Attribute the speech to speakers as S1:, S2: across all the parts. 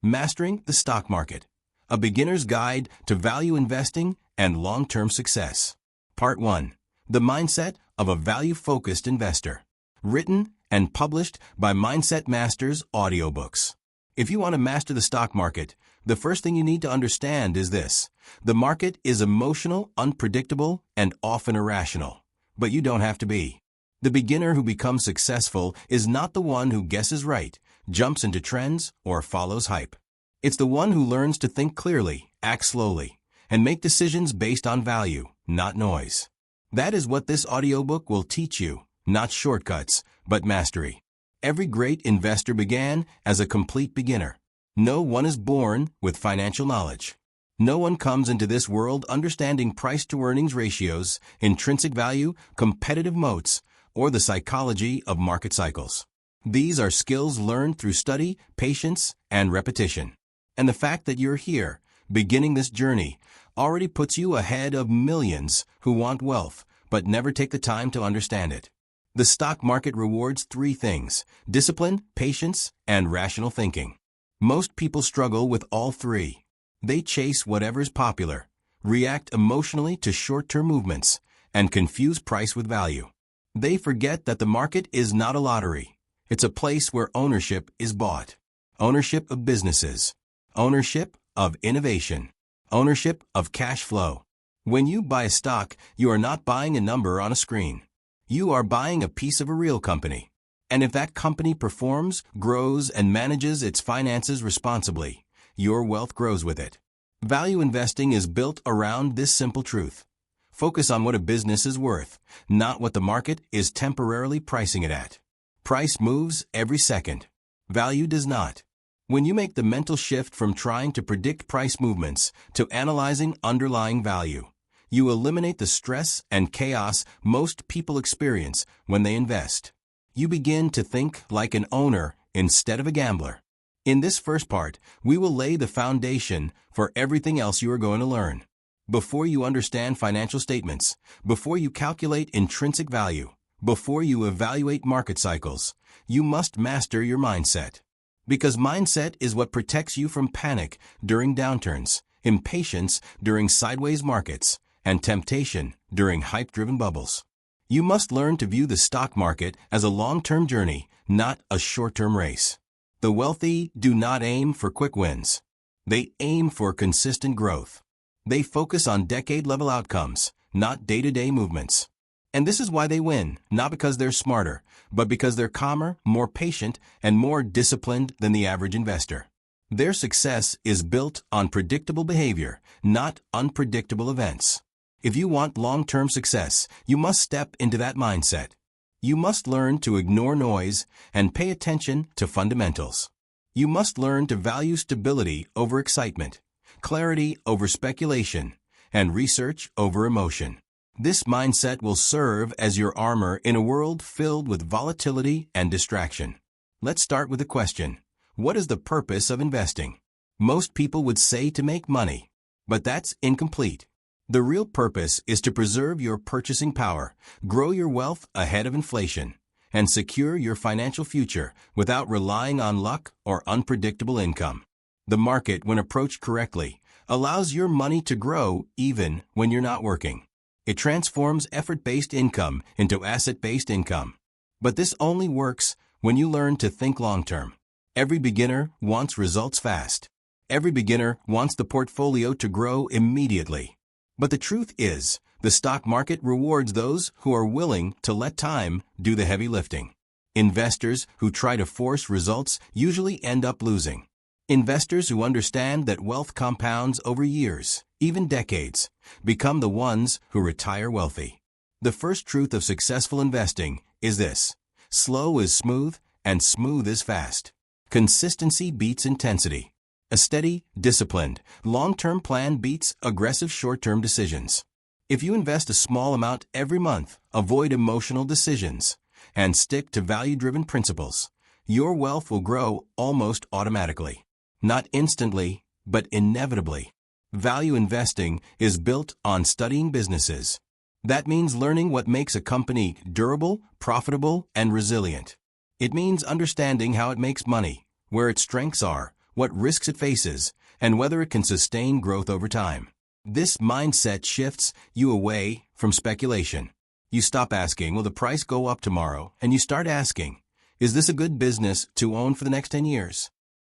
S1: Mastering the Stock Market, a beginner's guide to value investing and long-term success. Part 1. The Mindset of a Value-Focused Investor. Written and published by Mindset Masters Audiobooks. If you want to master the stock market, the first thing you need to understand is this. The market is emotional, unpredictable, and often irrational. But you don't have to be. The beginner who becomes successful is not the one who guesses right, jumps into trends, or follows hype. It's the one who learns to think clearly, act slowly, and make decisions based on value, not noise. That is what this audiobook will teach you, not shortcuts, but mastery. Every great investor began as a complete beginner. No one is born with financial knowledge. No one comes into this world understanding price-to-earnings ratios, intrinsic value, competitive moats, or the psychology of market cycles. These are skills learned through study, patience, and repetition. And the fact that you're here, beginning this journey, already puts you ahead of millions who want wealth but never take the time to understand it. The stock market rewards three things: discipline, patience, and rational thinking. Most people struggle with all three. They chase whatever's popular, react emotionally to short-term movements, and confuse price with value. They forget that the market is not a lottery. It's a place where ownership is bought. Ownership of businesses. Ownership of innovation. Ownership of cash flow. When you buy a stock, you are not buying a number on a screen. You are buying a piece of a real company. And if that company performs, grows, and manages its finances responsibly, your wealth grows with it. Value investing is built around this simple truth. Focus on what a business is worth, not what the market is temporarily pricing it at. Price moves every second. Value does not. When you make the mental shift from trying to predict price movements to analyzing underlying value, you eliminate the stress and chaos most people experience when they invest. You begin to think like an owner instead of a gambler. In this first part, we will lay the foundation for everything else you are going to learn. Before you understand financial statements, before you calculate intrinsic value, before you evaluate market cycles, you must master your mindset. Because mindset is what protects you from panic during downturns, impatience during sideways markets, and temptation during hype-driven bubbles. You must learn to view the stock market as a long-term journey, not a short-term race. The wealthy do not aim for quick wins. They aim for consistent growth. They focus on decade-level outcomes, not day-to-day movements. And this is why they win, not because they're smarter, but because they're calmer, more patient, and more disciplined than the average investor. Their success is built on predictable behavior, not unpredictable events. If you want long-term success, you must step into that mindset. You must learn to ignore noise and pay attention to fundamentals. You must learn to value stability over excitement, clarity over speculation, and research over emotion. This mindset will serve as your armor in a world filled with volatility and distraction. Let's start with a question. What is the purpose of investing? Most people would say to make money, but that's incomplete. The real purpose is to preserve your purchasing power, grow your wealth ahead of inflation, and secure your financial future without relying on luck or unpredictable income. The market, when approached correctly, allows your money to grow even when you're not working. It transforms effort-based income into asset-based income. But this only works when you learn to think long-term. Every beginner wants results fast. Every beginner wants the portfolio to grow immediately. But the truth is, the stock market rewards those who are willing to let time do the heavy lifting. Investors who try to force results usually end up losing. Investors who understand that wealth compounds over years, even decades, become the ones who retire wealthy. The first truth of successful investing is this: slow is smooth, and smooth is fast. Consistency beats intensity. A steady, disciplined, long-term plan beats aggressive short-term decisions. If you invest a small amount every month, avoid emotional decisions, and stick to value-driven principles, your wealth will grow almost automatically. Not instantly, but inevitably. Value investing is built on studying businesses. That means learning what makes a company durable, profitable, and resilient. It means understanding how it makes money, where its strengths are, what risks it faces, and whether it can sustain growth over time. This mindset shifts you away from speculation. You stop asking, will the price go up tomorrow? And you start asking, is this a good business to own for the next 10 years?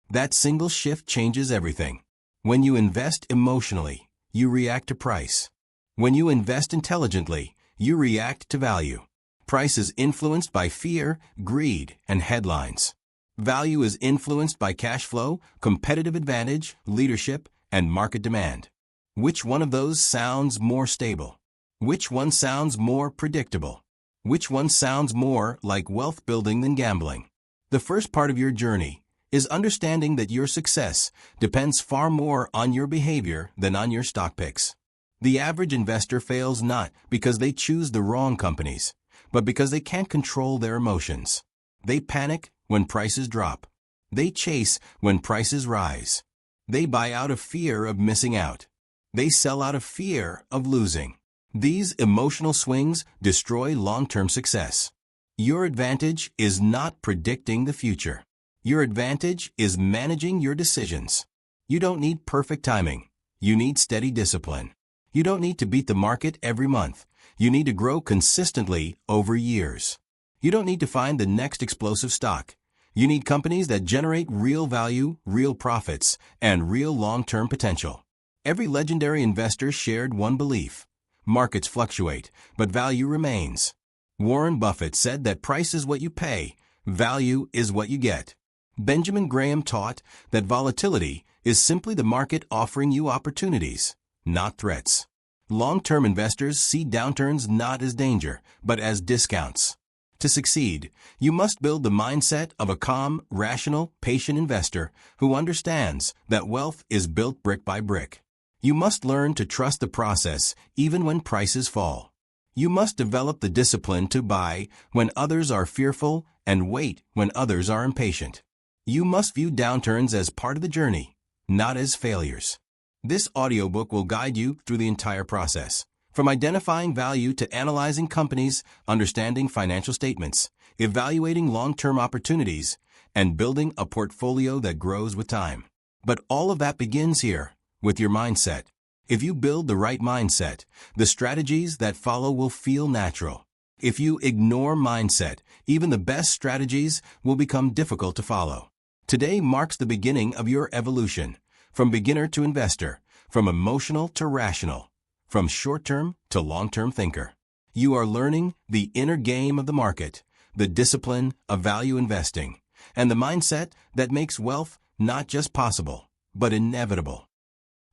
S1: That single shift changes everything. When you invest emotionally, you react to price. When you invest intelligently, you react to value. Price is influenced by fear, greed, and headlines. Value is influenced by cash flow, competitive advantage, leadership, and market demand. Which one of those sounds more stable? Which one sounds more predictable? Which one sounds more like wealth building than gambling? The first part of your journey is understanding that your success depends far more on your behavior than on your stock picks. The average investor fails not because they choose the wrong companies, but because they can't control their emotions. They panic when prices drop. They chase when prices rise. They buy out of fear of missing out. They sell out of fear of losing. These emotional swings destroy long-term success. Your advantage is not predicting the future. Your advantage is managing your decisions. You don't need perfect timing. You need steady discipline. You don't need to beat the market every month. You need to grow consistently over years. You don't need to find the next explosive stock. You need companies that generate real value, real profits, and real long-term potential. Every legendary investor shared one belief. Markets fluctuate, but value remains. Warren Buffett said that price is what you pay, value is what you get. Benjamin Graham taught that volatility is simply the market offering you opportunities, not threats. Long-term investors see downturns not as danger, but as discounts. To succeed, you must build the mindset of a calm, rational, patient investor who understands that wealth is built brick by brick. You must learn to trust the process even when prices fall. You must develop the discipline to buy when others are fearful and wait when others are impatient. You must view downturns as part of the journey, not as failures. This audiobook will guide you through the entire process, from identifying value to analyzing companies, understanding financial statements, evaluating long-term opportunities, and building a portfolio that grows with time. But all of that begins here, with your mindset. If you build the right mindset, the strategies that follow will feel natural. If you ignore mindset, even the best strategies will become difficult to follow. Today marks the beginning of your evolution, from beginner to investor, from emotional to rational, from short-term to long-term thinker. You are learning the inner game of the market, the discipline of value investing, and the mindset that makes wealth not just possible, but inevitable.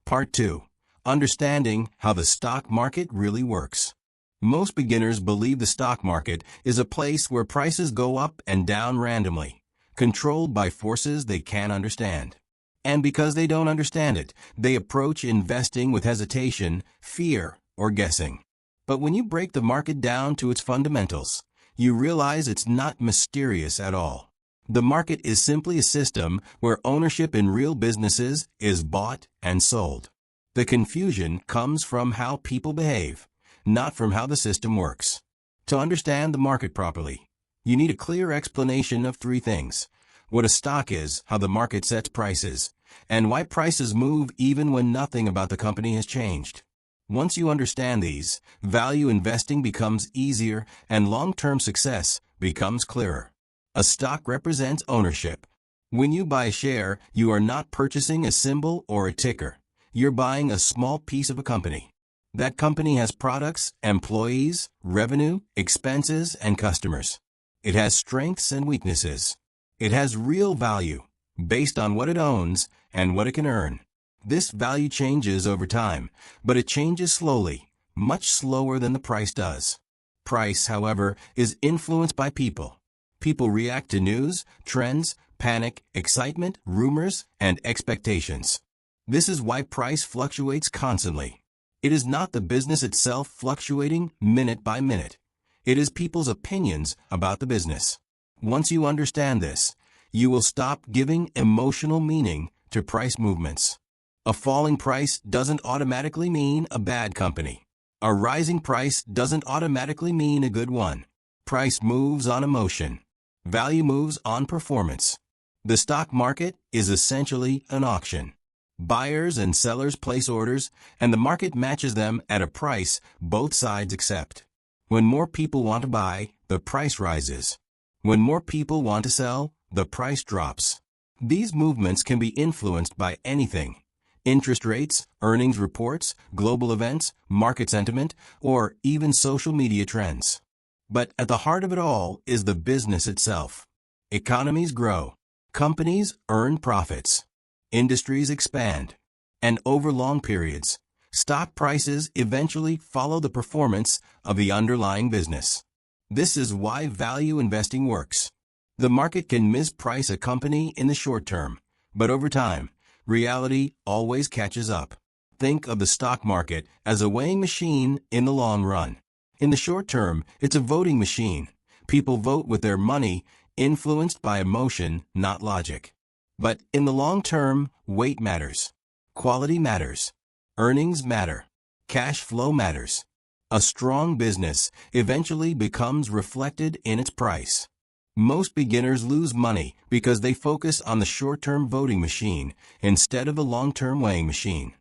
S1: Part 2. Understanding how the stock market really works. Most beginners believe the stock market is a place where prices go up and down randomly, controlled by forces they can't understand. And because they don't understand it, they approach investing with hesitation, fear, or guessing. But when you break the market down to its fundamentals, you realize it's not mysterious at all. The market is simply a system where ownership in real businesses is bought and sold. The confusion comes from how people behave, not from how the system works. To understand the market properly, you need a clear explanation of three things: what a stock is, how the market sets prices, and why prices move even when nothing about the company has changed. Once you understand these, value investing becomes easier and long-term success becomes clearer. A stock represents ownership. When you buy a share, you are not purchasing a symbol or a ticker. You're buying a small piece of a company. That company has products, employees, revenue, expenses, and customers. It has strengths and weaknesses. It has real value, based on what it owns and what it can earn. This value changes over time, but it changes slowly, much slower than the price does. Price, however, is influenced by people. People react to news, trends, panic, excitement, rumors, and expectations. This is why price fluctuates constantly. It is not the business itself fluctuating minute by minute. It is people's opinions about the business. Once you understand this, you will stop giving emotional meaning to price movements. A falling price doesn't automatically mean a bad company. A rising price doesn't automatically mean a good one. Price moves on emotion. Value moves on performance. The stock market is essentially an auction. Buyers and sellers place orders, and the market matches them at a price both sides accept. When more people want to buy, the price rises. When more people want to sell, the price drops. These movements can be influenced by anything: interest rates, earnings reports, global events, market sentiment, or even social media trends. But at the heart of it all is the business itself. Economies grow. Companies earn profits. Industries expand. And over long periods, stock prices eventually follow the performance of the underlying business. This is why value investing works. The market can misprice a company in the short term, but over time, reality always catches up. Think of the stock market as a weighing machine in the long run. In the short term, it's a voting machine. People vote with their money, influenced by emotion, not logic. But in the long term, weight matters. Quality matters. Earnings matter. Cash flow matters. A strong business eventually becomes reflected in its price. Most beginners lose money because they focus on the short-term voting machine instead of the long-term weighing machine.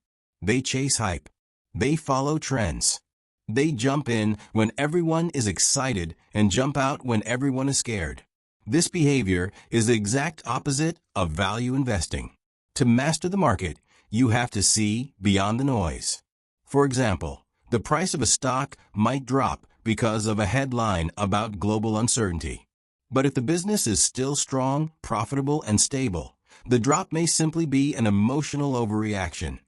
S1: They chase hype. They follow trends. They jump in when everyone is excited and jump out when everyone is scared. This behavior is the exact opposite of value investing. To master the market, you have to see beyond the noise. For example, the price of a stock might drop because of a headline about global uncertainty. But if the business is still strong, profitable, and stable, the drop may simply be an emotional overreaction,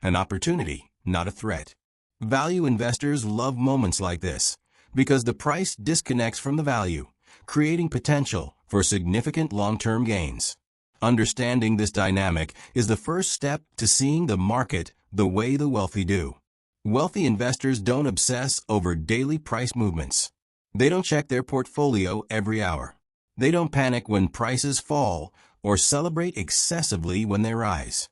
S1: an opportunity, not a threat. Value investors love moments like this because the price disconnects from the value, creating potential for significant long-term gains. Understanding this dynamic is the first step to seeing the market the way the wealthy do. Wealthy investors don't obsess over daily price movements. They don't check their portfolio every hour. They don't panic when prices fall or celebrate excessively when they rise.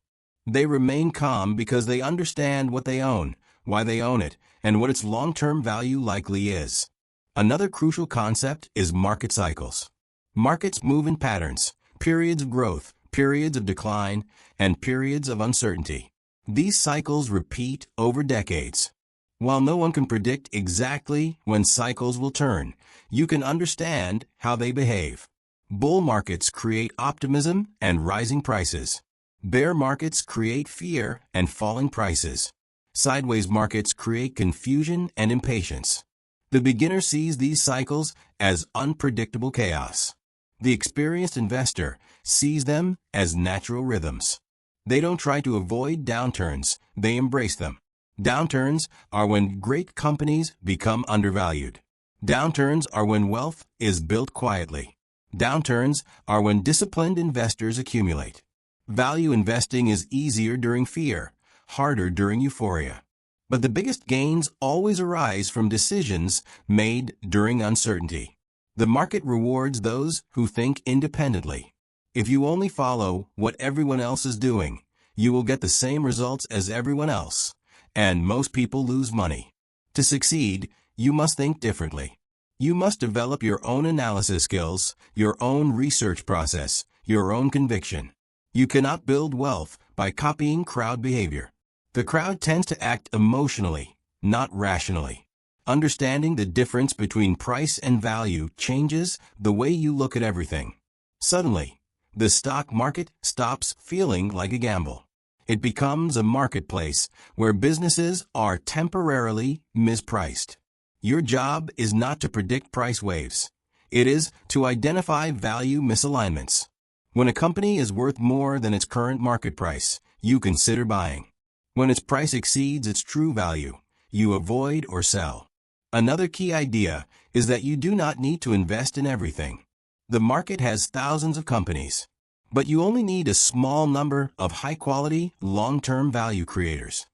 S1: They remain calm because they understand what they own, why they own it, and what its long-term value likely is. Another crucial concept is market cycles. Markets move in patterns: periods of growth, periods of decline, and periods of uncertainty. These cycles repeat over decades. While no one can predict exactly when cycles will turn, you can understand how they behave. Bull markets create optimism and rising prices. Bear markets create fear and falling prices. Sideways markets create confusion and impatience. The beginner sees these cycles as unpredictable chaos. The experienced investor sees them as natural rhythms. They don't try to avoid downturns, they embrace them. Downturns are when great companies become undervalued. Downturns are when wealth is built quietly. Downturns are when disciplined investors accumulate. Value investing is easier during fear, harder during euphoria. But the biggest gains always arise from decisions made during uncertainty. The market rewards those who think independently. If you only follow what everyone else is doing, you will get the same results as everyone else. And most people lose money. To succeed, you must think differently. You must develop your own analysis skills, your own research process, your own conviction. You cannot build wealth by copying crowd behavior. The crowd tends to act emotionally, not rationally. Understanding the difference between price and value changes the way you look at everything. Suddenly, the stock market stops feeling like a gamble. It becomes a marketplace where businesses are temporarily mispriced. Your job is not to predict price waves. It is to identify value misalignments. When a company is worth more than its current market price, you consider buying. When its price exceeds its true value, you avoid or sell. Another key idea is that you do not need to invest in everything. The market has thousands of companies, but you only need a small number of high-quality, long-term value creators.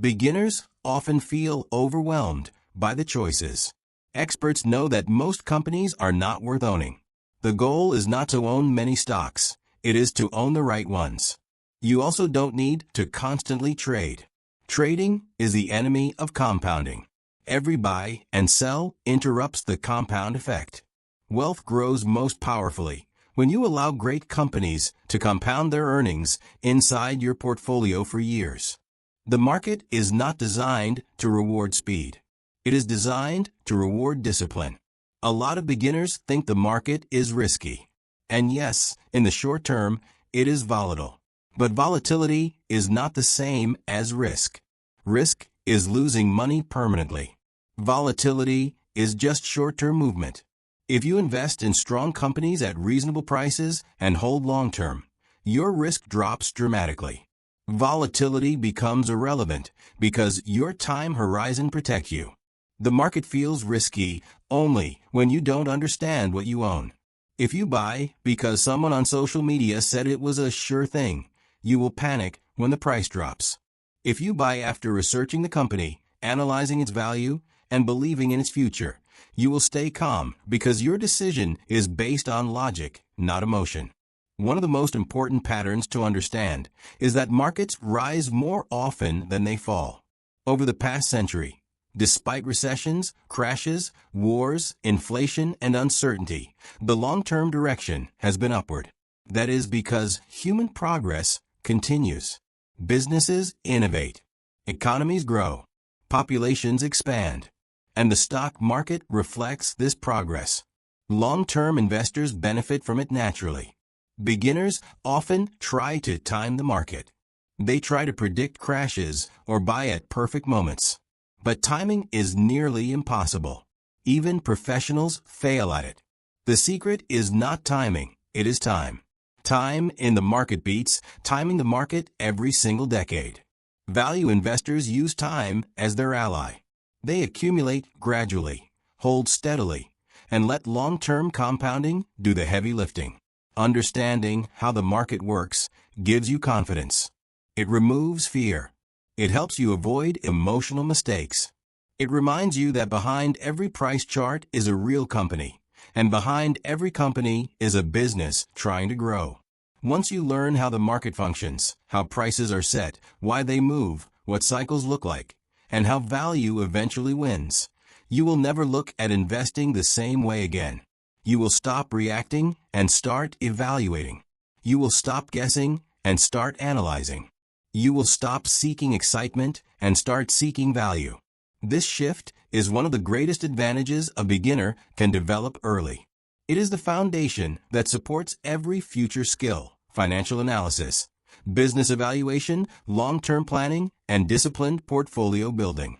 S1: Beginners often feel overwhelmed by the choices. Experts know that most companies are not worth owning. The goal is not to own many stocks. It is to own the right ones. You also don't need to constantly trade. Trading is the enemy of compounding. Every buy and sell interrupts the compound effect. Wealth grows most powerfully When you allow great companies to compound their earnings inside your portfolio for years. The market is not designed to reward speed. It is designed to reward discipline. A lot of beginners think the market is risky. And yes, in the short term, it is volatile. But volatility is not the same as risk. Risk is losing money permanently. Volatility is just short-term movement. If you invest in strong companies at reasonable prices and hold long-term, your risk drops dramatically. Volatility becomes irrelevant because your time horizon protects you. The market feels risky only when you don't understand what you own. If you buy because someone on social media said it was a sure thing, you will panic when the price drops. If you buy after researching the company, analyzing its value, and believing in its future, you will stay calm because your decision is based on logic, not emotion. One of the most important patterns to understand is that markets rise more often than they fall. Over the past century, despite recessions, crashes, wars, inflation, and uncertainty, the long-term direction has been upward. That is because human progress continues. Businesses innovate, economies grow, populations expand, and the stock market reflects this progress. Long-term investors benefit from it naturally. Beginners often try to time the market. They try to predict crashes or buy at perfect moments. But timing is nearly impossible. Even professionals fail at it. The secret is not timing, it is time. Time in the market beats timing the market every single decade. Value investors use time as their ally. They accumulate gradually, hold steadily, and let long-term compounding do the heavy lifting. Understanding how the market works gives you confidence. It removes fear. It helps you avoid emotional mistakes. It reminds you that behind every price chart is a real company, and behind every company is a business trying to grow. Once you learn how the market functions, how prices are set, why they move, what cycles look like, and how value eventually wins, you will never look at investing the same way again. You will stop reacting and start evaluating. You will stop guessing and start analyzing. You will stop seeking excitement and start seeking value. This shift is one of the greatest advantages a beginner can develop early. It is the foundation that supports every future skill: financial analysis, business evaluation, long-term planning, and disciplined portfolio building.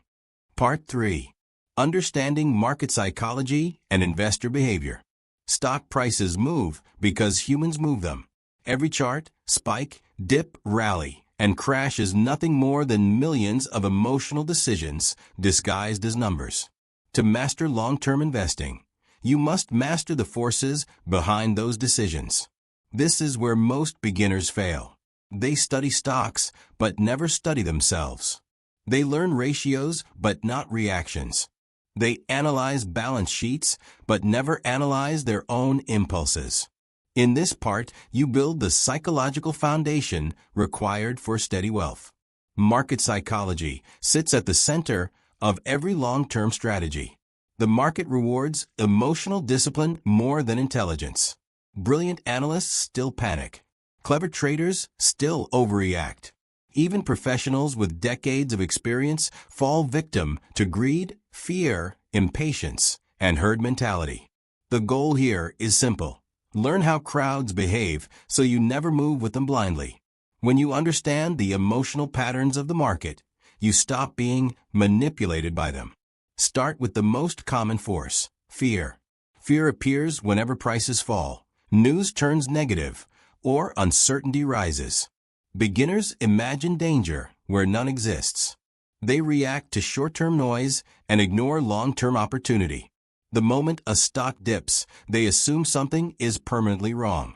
S1: Part 3. Understanding market psychology and investor behavior. Stock prices move because humans move them. Every chart, spike, dip, rally, and crash is nothing more than millions of emotional decisions disguised as numbers. To master long-term investing, you must master the forces behind those decisions. This is where most beginners fail. They study stocks, but never study themselves. They learn ratios, but not reactions. They analyze balance sheets, but never analyze their own impulses. In this part, you build the psychological foundation required for steady wealth. Market psychology sits at the center of every long-term strategy. The market rewards emotional discipline more than intelligence. Brilliant analysts still panic. Clever traders still overreact. Even professionals with decades of experience fall victim to greed, fear, impatience, and herd mentality. The goal here is simple. Learn how crowds behave so you never move with them blindly. When you understand the emotional patterns of the market, you stop being manipulated by them. Start with the most common force: fear. Fear appears whenever prices fall, news turns negative, or uncertainty rises. Beginners imagine danger where none exists. They react to short-term noise and ignore long-term opportunity. The moment a stock dips, they assume something is permanently wrong.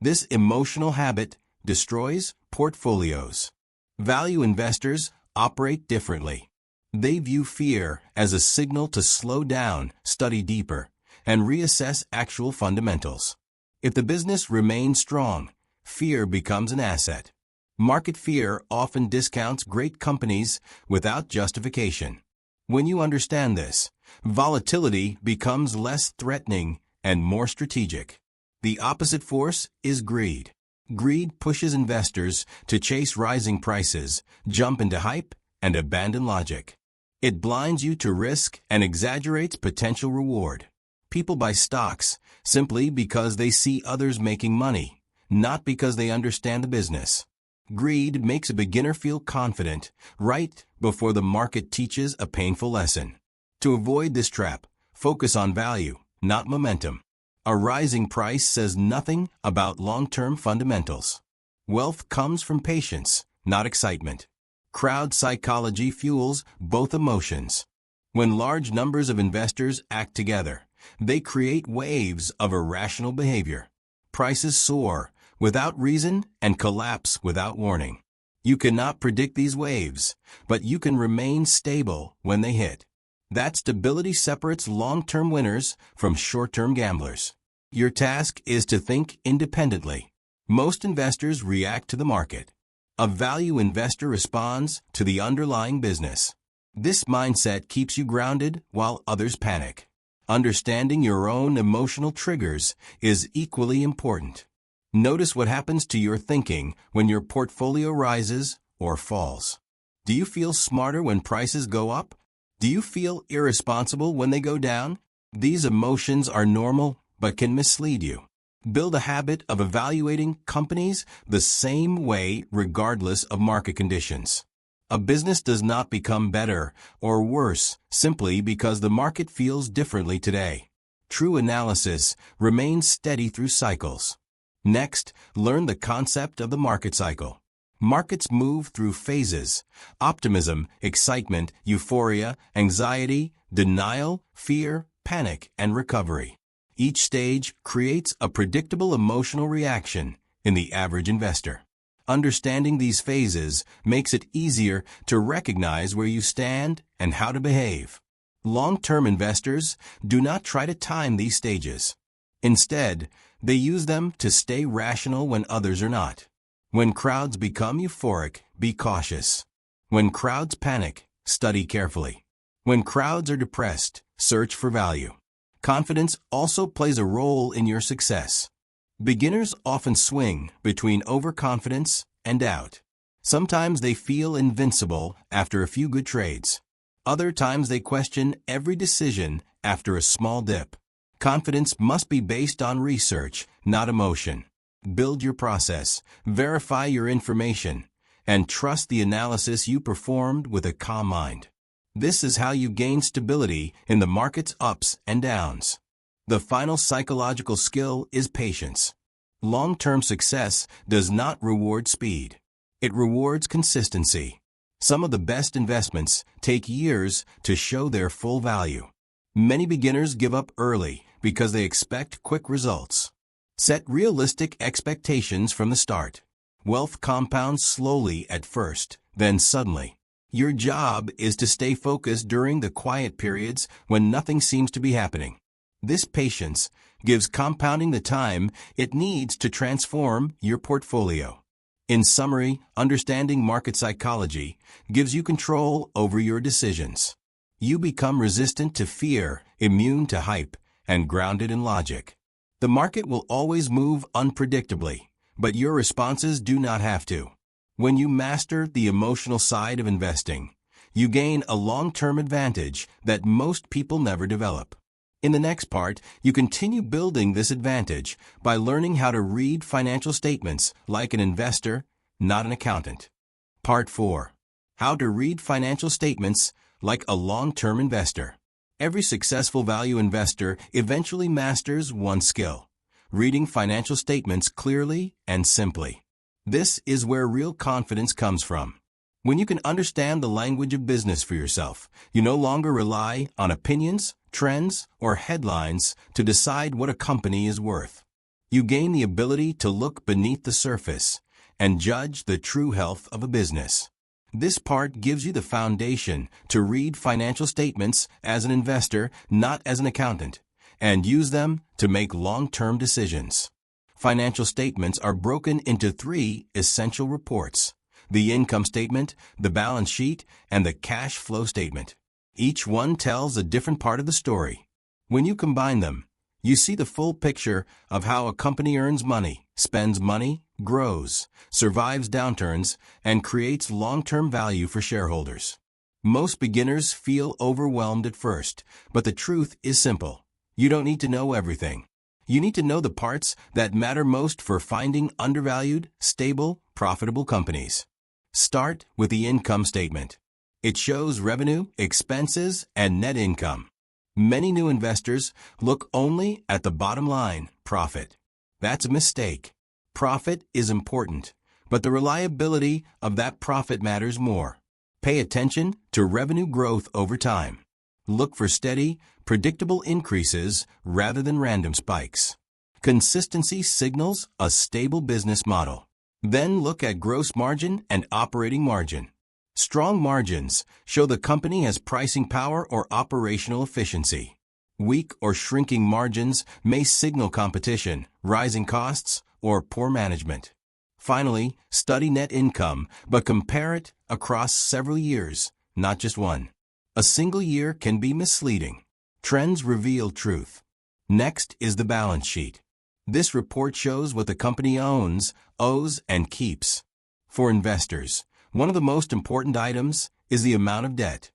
S1: This emotional habit destroys portfolios. Value investors operate differently. They view fear as a signal to slow down, study deeper, and reassess actual fundamentals. If the business remains strong, fear becomes an asset. Market fear often discounts great companies without justification. When you understand this, volatility becomes less threatening and more strategic. The opposite force is greed. Greed pushes investors to chase rising prices, jump into hype, and abandon logic. It blinds you to risk and exaggerates potential reward. People buy stocks simply because they see others making money, not because they understand the business. Greed makes a beginner feel confident right before the market teaches a painful lesson. To avoid this trap, focus on value, not momentum. A rising price says nothing about long-term fundamentals. Wealth comes from patience, not excitement. Crowd psychology fuels both emotions. When large numbers of investors act together, they create waves of irrational behavior. Prices soar without reason and collapse without warning. You cannot predict these waves, but you can remain stable when they hit. That stability separates long-term winners from short-term gamblers. Your task is to think independently. Most investors react to the market. A value investor responds to the underlying business. This mindset keeps you grounded while others panic. Understanding your own emotional triggers is equally important. Notice what happens to your thinking when your portfolio rises or falls. Do you feel smarter when prices go up? Do you feel irresponsible when they go down? These emotions are normal but can mislead you. Build a habit of evaluating companies the same way regardless of market conditions. A business does not become better or worse simply because the market feels differently today. True analysis remains steady through cycles. Next, learn the concept of the market cycle. Markets move through phases: optimism, excitement, euphoria, anxiety, denial, fear, panic, and recovery. Each stage creates a predictable emotional reaction in the average investor. Understanding these phases makes it easier to recognize where you stand and how to behave. Long-term investors do not try to time these stages. Instead, they use them to stay rational when others are not. When crowds become euphoric, be cautious. When crowds panic, study carefully. When crowds are depressed, search for value. Confidence also plays a role in your success. Beginners often swing between overconfidence and doubt. Sometimes they feel invincible after a few good trades. Other times they question every decision after a small dip. Confidence must be based on research, not emotion. Build your process, verify your information, and trust the analysis you performed with a calm mind. This is how you gain stability in the market's ups and downs. The final psychological skill is patience. Long-term success does not reward speed. It rewards consistency. Some of the best investments take years to show their full value. Many beginners give up early because they expect quick results. Set realistic expectations from the start. Wealth compounds slowly at first, then suddenly. Your job is to stay focused during the quiet periods when nothing seems to be happening. This patience gives compounding the time it needs to transform your portfolio. In summary, understanding market psychology gives you control over your decisions. You become resistant to fear, immune to hype, and grounded in logic. The market will always move unpredictably, but your responses do not have to. When you master the emotional side of investing, you gain a long-term advantage that most people never develop. In the next part, you continue building this advantage by learning how to read financial statements like an investor, not an accountant. Part 4. How to read financial statements like a long-term investor. Every successful value investor eventually masters one skill: reading financial statements clearly and simply. This is where real confidence comes from. When you can understand the language of business for yourself, you no longer rely on opinions, trends, or headlines to decide what a company is worth. You gain the ability to look beneath the surface and judge the true health of a business. This part gives you the foundation to read financial statements as an investor, not as an accountant, and use them to make long-term decisions. Financial statements are broken into 3 essential reports: the income statement, the balance sheet, and the cash flow statement. Each one tells a different part of the story. When you combine them, You see the full picture of how a company earns money, spends money, grows, survives downturns, and creates long-term value for shareholders. Most beginners feel overwhelmed at first, but the truth is simple. You don't need to know everything. You need to know the parts that matter most for finding undervalued, stable, profitable companies. Start with the income statement. It shows revenue, expenses, and net income. Many new investors look only at the bottom line, profit. That's a mistake. Profit is important, but the reliability of that profit matters more. Pay attention to revenue growth over time. Look for steady, predictable increases rather than random spikes. Consistency signals a stable business model. Then look at gross margin and operating margin. Strong margins show the company has pricing power or operational efficiency. Weak or shrinking margins may signal competition, rising costs, or poor management. Finally, study net income, but compare it across several years, not just one. A single year can be misleading. Trends reveal truth. Next is the balance sheet. This report shows what the company owns, owes, and keeps. For investors, one of the most important items is the amount of debt.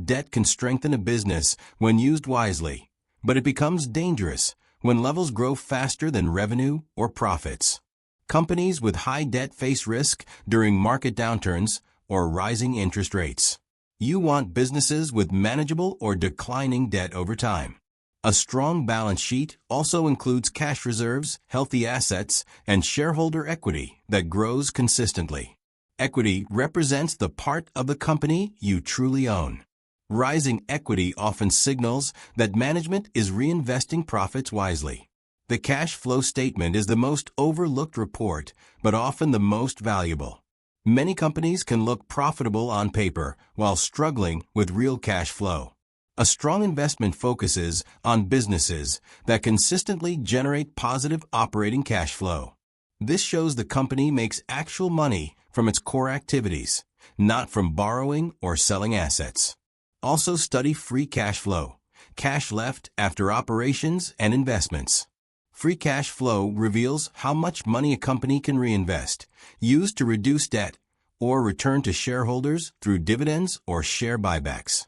S1: Debt can strengthen a business when used wisely, but it becomes dangerous when levels grow faster than revenue or profits. Companies with high debt face risk during market downturns or rising interest rates. You want businesses with manageable or declining debt over time. A strong balance sheet also includes cash reserves, healthy assets, and shareholder equity that grows consistently. Equity represents the part of the company you truly own. Rising equity often signals that management is reinvesting profits wisely. The cash flow statement is the most overlooked report, but often the most valuable. Many companies can look profitable on paper while struggling with real cash flow. A strong investment focuses on businesses that consistently generate positive operating cash flow. This shows the company makes actual money from its core activities, not from borrowing or selling assets. Also study free cash flow, cash left after operations and investments. Free cash flow reveals how much money a company can reinvest, use to reduce debt, or return to shareholders through dividends or share buybacks.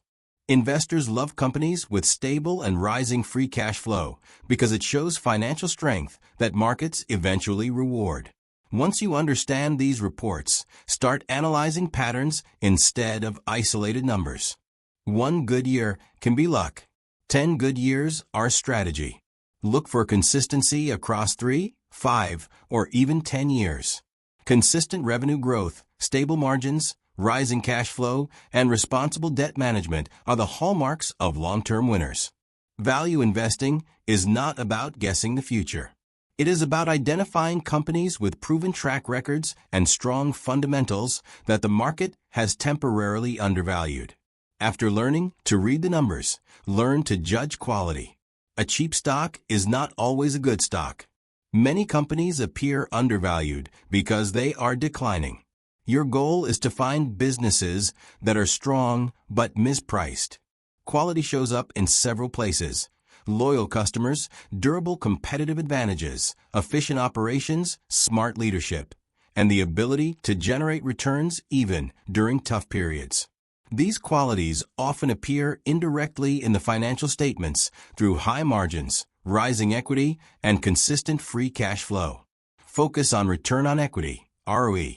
S1: Investors love companies with stable and rising free cash flow because it shows financial strength that markets eventually reward. Once you understand these reports, start analyzing patterns instead of isolated numbers. 1 good year can be luck. 10 good years are strategy. Look for consistency across 3, 5, or even 10 years. Consistent revenue growth, stable margins, rising cash flow, and responsible debt management are the hallmarks of long-term winners. Value investing is not about guessing the future. It is about identifying companies with proven track records and strong fundamentals that the market has temporarily undervalued. After learning to read the numbers, learn to judge quality. A cheap stock is not always a good stock. Many companies appear undervalued because they are declining. Your goal is to find businesses that are strong but mispriced. Quality shows up in several places: loyal customers, durable competitive advantages, efficient operations, smart leadership, and the ability to generate returns even during tough periods. These qualities often appear indirectly in the financial statements through high margins, rising equity, and consistent free cash flow. Focus on return on equity, ROE.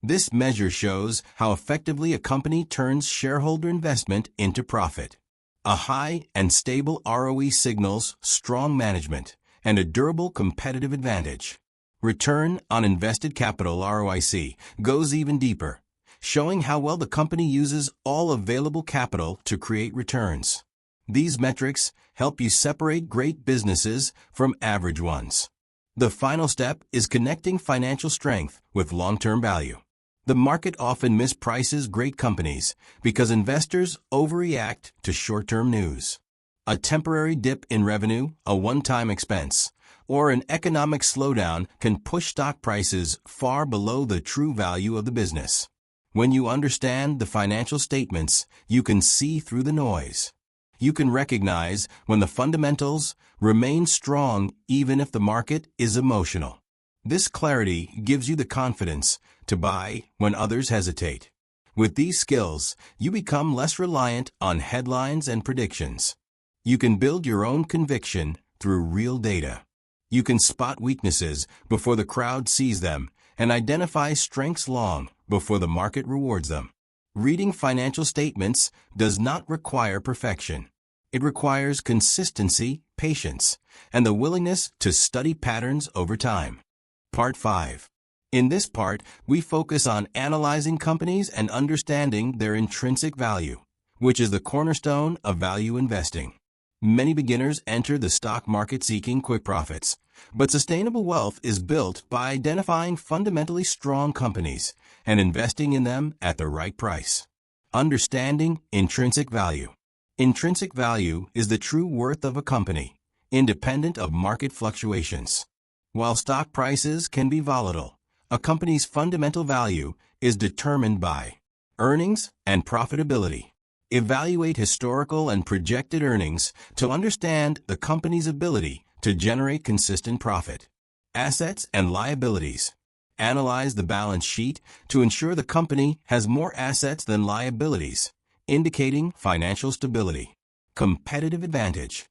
S1: This measure shows how effectively a company turns shareholder investment into profit. A high and stable ROE signals strong management and a durable competitive advantage. Return on invested capital, ROIC, goes even deeper, showing how well the company uses all available capital to create returns. These metrics help you separate great businesses from average ones. The final step is connecting financial strength with long-term value. The market often misprices great companies because investors overreact to short-term news. A temporary dip in revenue, a one-time expense, or an economic slowdown can push stock prices far below the true value of the business. When you understand the financial statements, you can see through the noise. You can recognize when the fundamentals remain strong even if the market is emotional. This clarity gives you the confidence to buy when others hesitate. With these skills, you become less reliant on headlines and predictions. You can build your own conviction through real data. You can spot weaknesses before the crowd sees them and identify strengths long before the market rewards them. Reading financial statements does not require perfection. It requires consistency, patience, and the willingness to study patterns over time. Part 5. In this part, we focus on analyzing companies and understanding their intrinsic value, which is the cornerstone of value investing. Many beginners enter the stock market seeking quick profits, but sustainable wealth is built by identifying fundamentally strong companies and investing in them at the right price. Understanding intrinsic value. Intrinsic value is the true worth of a company, independent of market fluctuations. While stock prices can be volatile, a company's fundamental value is determined by earnings and profitability. Evaluate historical and projected earnings to understand the company's ability to generate consistent profit. Assets and liabilities. Analyze the balance sheet to ensure the company has more assets than liabilities, indicating financial stability. Competitive advantage.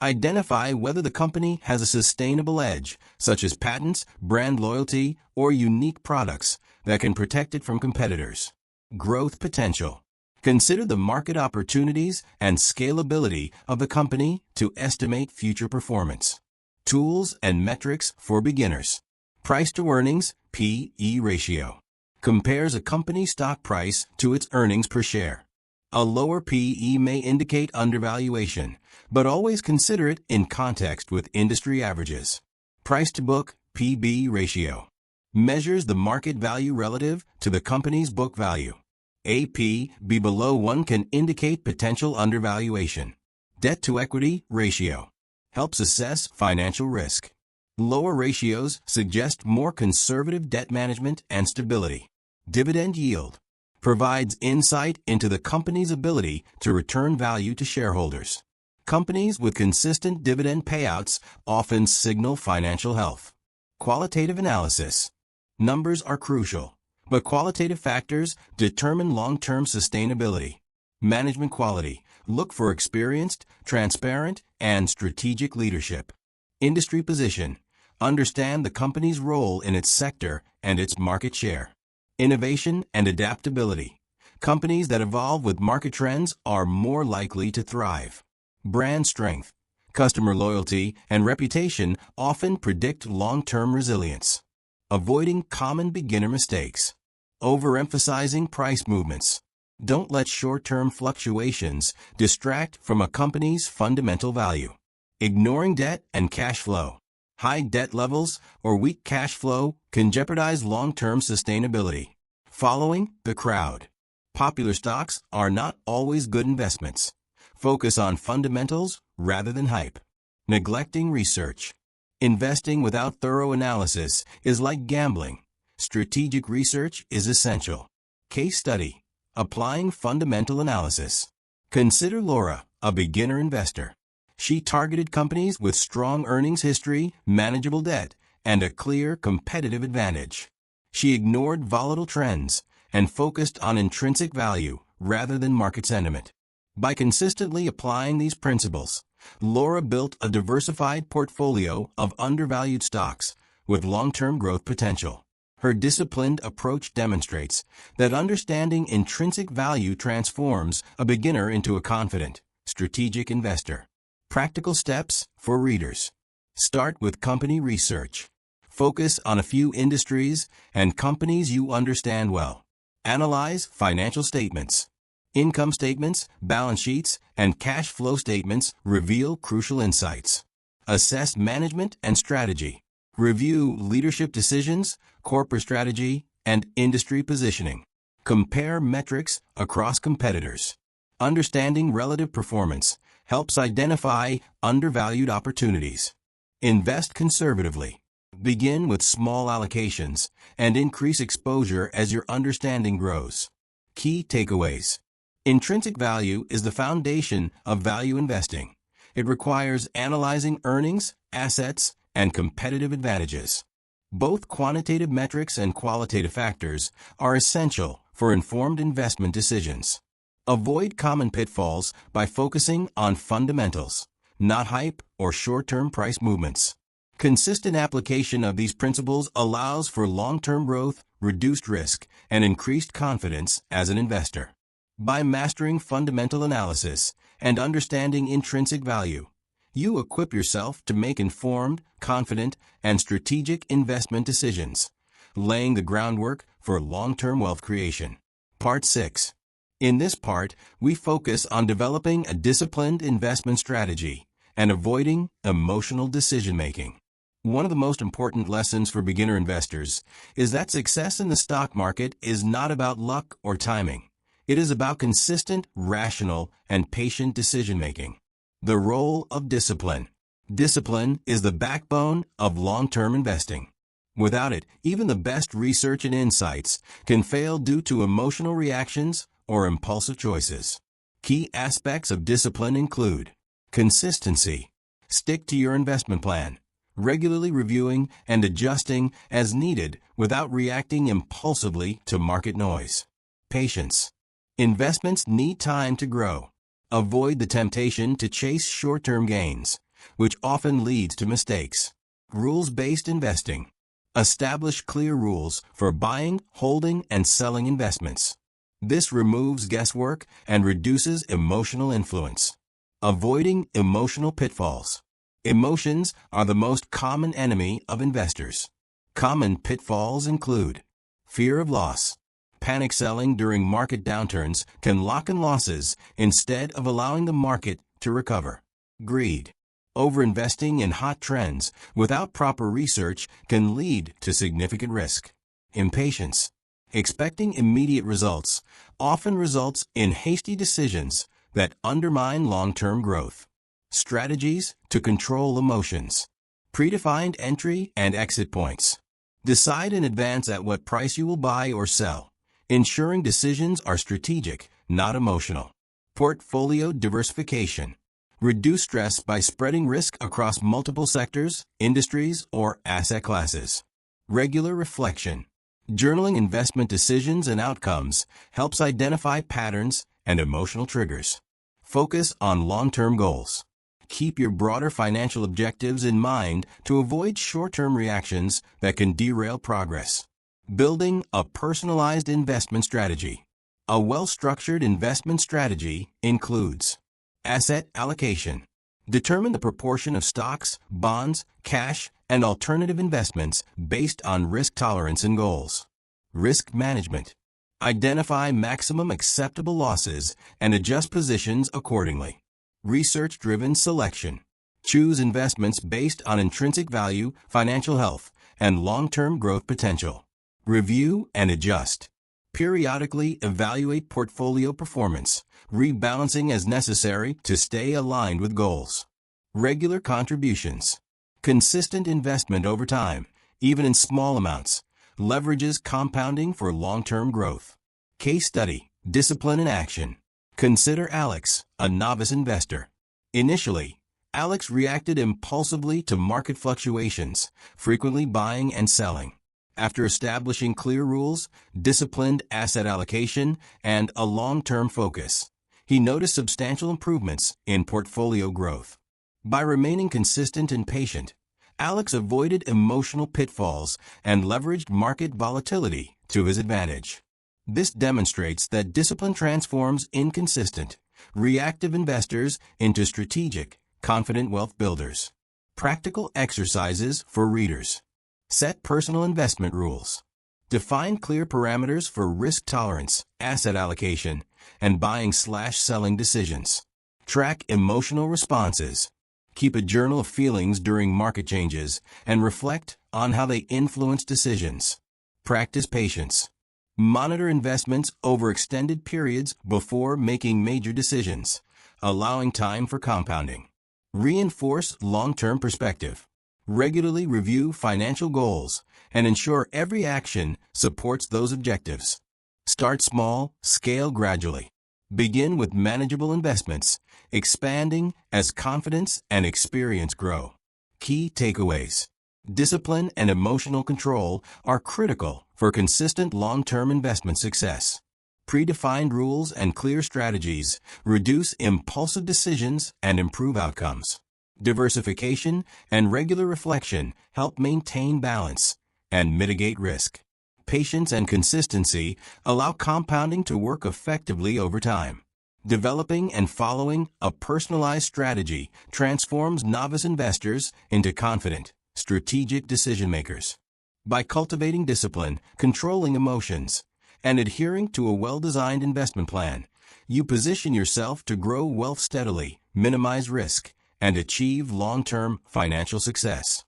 S1: Identify whether the company has a sustainable edge, such as patents, brand loyalty, or unique products that can protect it from competitors. Growth potential. Consider the market opportunities and scalability of the company to estimate future performance. Tools and metrics for beginners. Price to earnings, P/E ratio. Compares a company's stock price to its earnings per share. A lower P/E may indicate undervaluation, but always consider it in context with industry averages. Price to book, P/B ratio. Measures the market value relative to the company's book value. A P/B below 1 can indicate potential undervaluation. Debt to equity ratio. Helps assess financial risk. Lower ratios suggest more conservative debt management and stability. Dividend yield. Provides insight into the company's ability to return value to shareholders. Companies with consistent dividend payouts often signal financial health. Qualitative analysis. Numbers are crucial, but qualitative factors determine long-term sustainability. Management quality. Look for experienced, transparent, and strategic leadership. Industry position. Understand the company's role in its sector and its market share. Innovation and adaptability. Companies that evolve with market trends are more likely to thrive. Brand strength. Customer loyalty and reputation often predict long-term resilience. Avoiding common beginner mistakes. Overemphasizing price movements. Don't let short-term fluctuations distract from a company's fundamental value. Ignoring debt and cash flow. High debt levels or weak cash flow can jeopardize long-term sustainability. Following the crowd. Popular stocks are not always good investments. Focus on fundamentals rather than hype. Neglecting research. Investing without thorough analysis is like gambling. Strategic research is essential. Case study. Applying fundamental analysis. Consider Laura, a beginner investor. She targeted companies with strong earnings history, manageable debt, and a clear competitive advantage. She ignored volatile trends and focused on intrinsic value rather than market sentiment. By consistently applying these principles, Laura built a diversified portfolio of undervalued stocks with long-term growth potential. Her disciplined approach demonstrates that understanding intrinsic value transforms a beginner into a confident, strategic investor. Practical steps for readers. Start with company research. Focus on a few industries and companies you understand well. Analyze financial statements. Income statements, balance sheets, and cash flow statements reveal crucial insights. Assess management and strategy. Review leadership decisions, corporate strategy, and industry positioning. Compare metrics across competitors. Understanding relative performance helps identify undervalued opportunities. Invest conservatively. Begin with small allocations and increase exposure as your understanding grows. Key takeaways. Intrinsic value is the foundation of value investing. It requires analyzing earnings, assets, and competitive advantages. Both quantitative metrics and qualitative factors are essential for informed investment decisions. Avoid common pitfalls by focusing on fundamentals, not hype or short-term price movements. Consistent application of these principles allows for long-term growth, reduced risk, and increased confidence as an investor. By mastering fundamental analysis and understanding intrinsic value, you equip yourself to make informed, confident, and strategic investment decisions, laying the groundwork for long-term wealth creation. Part 6. In this part, we focus on developing a disciplined investment strategy and avoiding emotional decision-making. One of the most important lessons for beginner investors is that success in the stock market is not about luck or timing. It is about consistent, rational, and patient decision-making. The role of discipline. Discipline is the backbone of long-term investing. Without it, even the best research and insights can fail due to emotional reactions or impulsive choices. Key aspects of discipline include consistency. Stick to your investment plan, regularly reviewing and adjusting as needed without reacting impulsively to market noise. Patience. Investments need time to grow. Avoid the temptation to chase short-term gains, which often leads to mistakes. Rules-based investing. Establish clear rules for buying, holding, and selling investments. This removes guesswork and reduces emotional influence. Avoiding emotional pitfalls. Emotions are the most common enemy of investors. Common pitfalls include fear of loss. Panic selling during market downturns can lock in losses instead of allowing the market to recover. Greed. Overinvesting in hot trends without proper research can lead to significant risk. Impatience. Expecting immediate results often results in hasty decisions that undermine long-term growth. Strategies to control emotions. Predefined entry and exit points. Decide in advance at what price you will buy or sell, ensuring decisions are strategic, not emotional. Portfolio diversification. Reduce stress by spreading risk across multiple sectors, industries, or asset classes. Regular reflection. Journaling investment decisions and outcomes helps identify patterns and emotional triggers. Focus on long-term goals. Keep your broader financial objectives in mind to avoid short-term reactions that can derail progress. Building a personalized investment strategy. A well-structured investment strategy includes asset allocation. Determine the proportion of stocks, bonds, cash, and alternative investments based on risk tolerance and goals. Risk management. Identify maximum acceptable losses and adjust positions accordingly. Research-driven selection. Choose investments based on intrinsic value, financial health, and long-term growth potential. Review and adjust. Periodically evaluate portfolio performance, rebalancing as necessary to stay aligned with goals. Regular contributions. Consistent investment over time, even in small amounts, leverages compounding for long-term growth. Case study, discipline in action. Consider Alex, a novice investor. Initially, Alex reacted impulsively to market fluctuations, frequently buying and selling. After establishing clear rules, disciplined asset allocation, and a long-term focus, he noticed substantial improvements in portfolio growth. By remaining consistent and patient, Alex avoided emotional pitfalls and leveraged market volatility to his advantage. This demonstrates that discipline transforms inconsistent, reactive investors into strategic, confident wealth builders. Practical exercises for readers. Set personal investment rules. Define clear parameters for risk tolerance, asset allocation, and buying/selling decisions. Track emotional responses. Keep a journal of feelings during market changes and reflect on how they influence decisions. Practice patience. Monitor investments over extended periods before making major decisions, allowing time for compounding. Reinforce long-term perspective. Regularly review financial goals and ensure every action supports those objectives. Start small, scale gradually. Begin with manageable investments, expanding as confidence and experience grow. Key takeaways. Discipline and emotional control are critical for consistent long-term investment success. Predefined rules and clear strategies reduce impulsive decisions and improve outcomes. Diversification and regular reflection help maintain balance and mitigate risk. Patience and consistency allow compounding to work effectively over time. Developing and following a personalized strategy transforms novice investors into confident, strategic decision-makers. By cultivating discipline, controlling emotions, and adhering to a well-designed investment plan, you position yourself to grow wealth steadily, minimize risk, and achieve long-term financial success.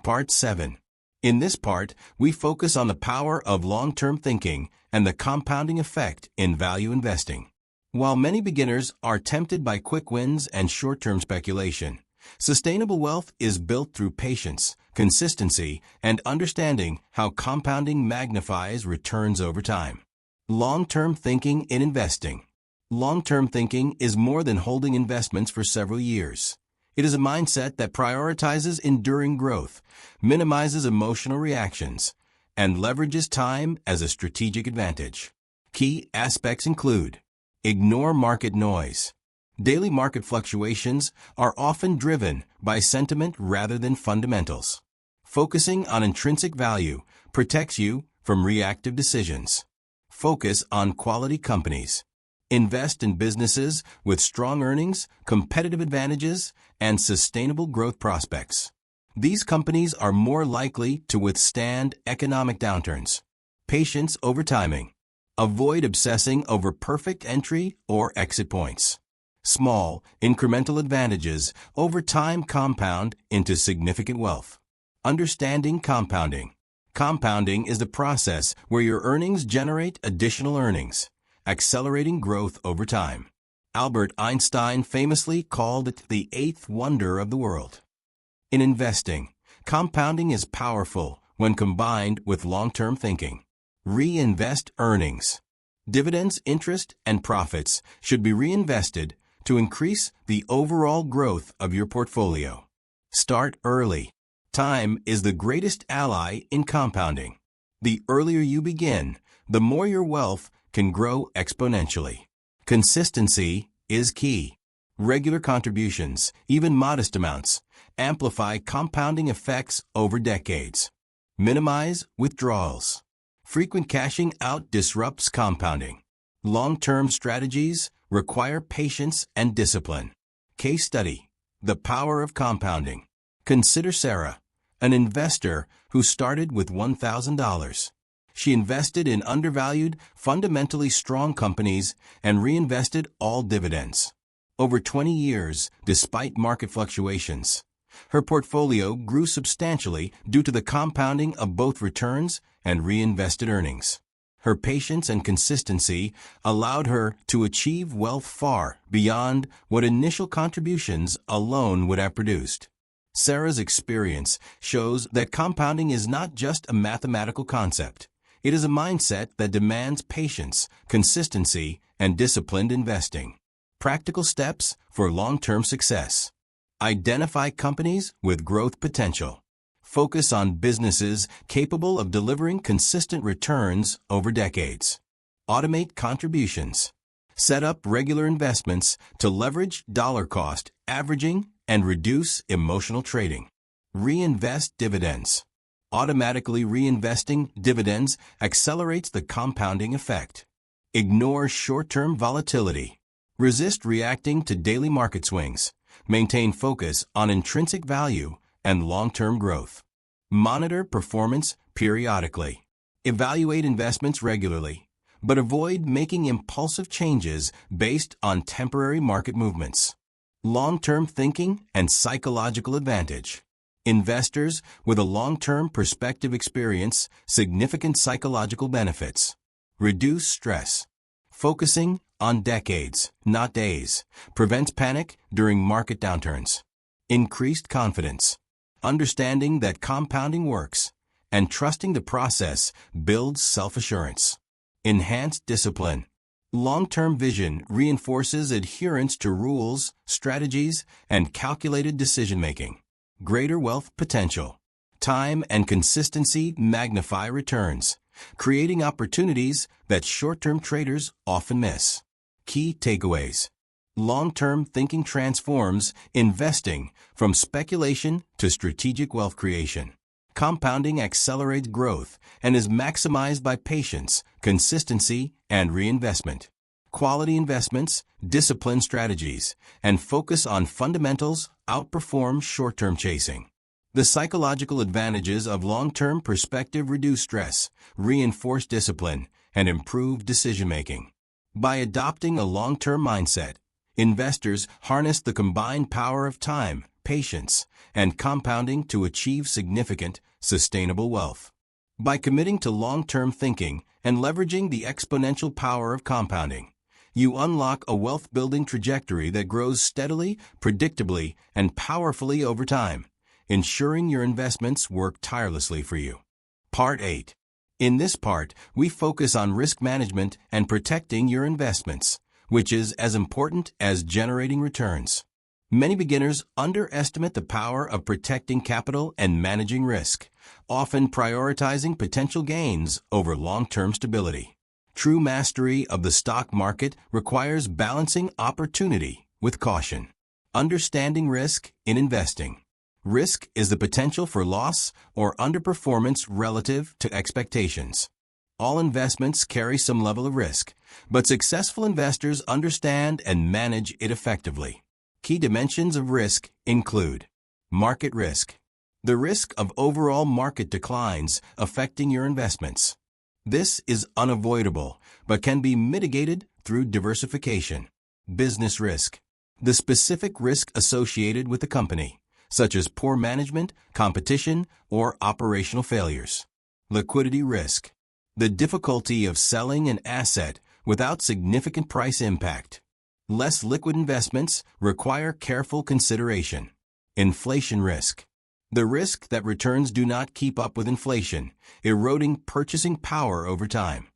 S1: Part 7. In this part, we focus on the power of long-term thinking and the compounding effect in value investing. While many beginners are tempted by quick wins and short-term speculation, sustainable wealth is built through patience, consistency, and understanding how compounding magnifies returns over time. Long-term thinking in investing. Long-term thinking is more than holding investments for several years. It is a mindset that prioritizes enduring growth, minimizes emotional reactions, and leverages time as a strategic advantage. Key aspects include: ignore market noise. Daily market fluctuations are often driven by sentiment rather than fundamentals. Focusing on intrinsic value protects you from reactive decisions. Focus on quality companies. Invest in businesses with strong earnings, competitive advantages, and sustainable growth prospects. These companies are more likely to withstand economic downturns. Patience over timing. Avoid obsessing over perfect entry or exit points. Small, incremental advantages over time compound into significant wealth. Understanding compounding. Compounding is the process where your earnings generate additional earnings, accelerating growth over time. Albert Einstein famously called it the eighth wonder of the world. In investing, compounding is powerful when combined with long-term thinking. Reinvest earnings. Dividends, interest, and profits should be reinvested to increase the overall growth of your portfolio. Start early. Time is the greatest ally in compounding. The earlier you begin, the more your wealth can grow exponentially. Consistency is key. Regular contributions, even modest amounts, amplify compounding effects over decades. Minimize withdrawals. Frequent cashing out disrupts compounding. Long-term strategies require patience and discipline. Case study: the power of compounding. Consider Sarah, an investor who started with $1,000. She invested in undervalued, fundamentally strong companies and reinvested all dividends. Over 20 years, despite market fluctuations, her portfolio grew substantially due to the compounding of both returns and reinvested earnings. Her patience and consistency allowed her to achieve wealth far beyond what initial contributions alone would have produced. Sarah's experience shows that compounding is not just a mathematical concept. It is a mindset that demands patience, consistency, and disciplined investing. Practical steps for long-term success. Identify companies with growth potential. Focus on businesses capable of delivering consistent returns over decades. Automate contributions. Set up regular investments to leverage dollar cost averaging and reduce emotional trading. Reinvest dividends. Automatically reinvesting dividends accelerates the compounding effect. Ignore short-term volatility. Resist reacting to daily market swings. Maintain focus on intrinsic value and long-term growth. Monitor performance periodically. Evaluate investments regularly, but avoid making impulsive changes based on temporary market movements. Long-term thinking and psychological advantage. Investors with a long-term perspective experience significant psychological benefits. Reduce stress. Focusing on decades, not days, prevents panic during market downturns. Increased confidence. Understanding that compounding works and trusting the process builds self-assurance. Enhanced discipline. Long-term vision reinforces adherence to rules, strategies, and calculated decision-making. Greater wealth potential. Time and consistency magnify returns, creating opportunities that short-term traders often miss. Key takeaways. Long-term thinking transforms investing from speculation to strategic wealth creation. Compounding accelerates growth and is maximized by patience, consistency, and reinvestment. Quality investments, disciplined strategies, and focus on fundamentals outperform short-term chasing. The psychological advantages of long-term perspective reduce stress, reinforce discipline, and improve decision-making. By adopting a long-term mindset, investors harness the combined power of time, patience, and compounding to achieve significant, sustainable wealth. By committing to long-term thinking and leveraging the exponential power of compounding, you unlock a wealth-building trajectory that grows steadily, predictably, and powerfully over time, ensuring your investments work tirelessly for you. Part 8. In this part, we focus on risk management and protecting your investments, which is as important as generating returns. Many beginners underestimate the power of protecting capital and managing risk, often prioritizing potential gains over long-term stability. True mastery of the stock market requires balancing opportunity with caution. Understanding risk in investing. Risk is the potential for loss or underperformance relative to expectations. All investments carry some level of risk, but successful investors understand and manage it effectively. Key dimensions of risk include market risk, the risk of overall market declines affecting your investments. This is unavoidable, but can be mitigated through diversification. Business risk, the specific risk associated with the company, such as poor management, competition, or operational failures. Liquidity risk, the difficulty of selling an asset without significant price impact. Less liquid investments require careful consideration. Inflation risk, the risk that returns do not keep up with inflation, eroding purchasing power over time.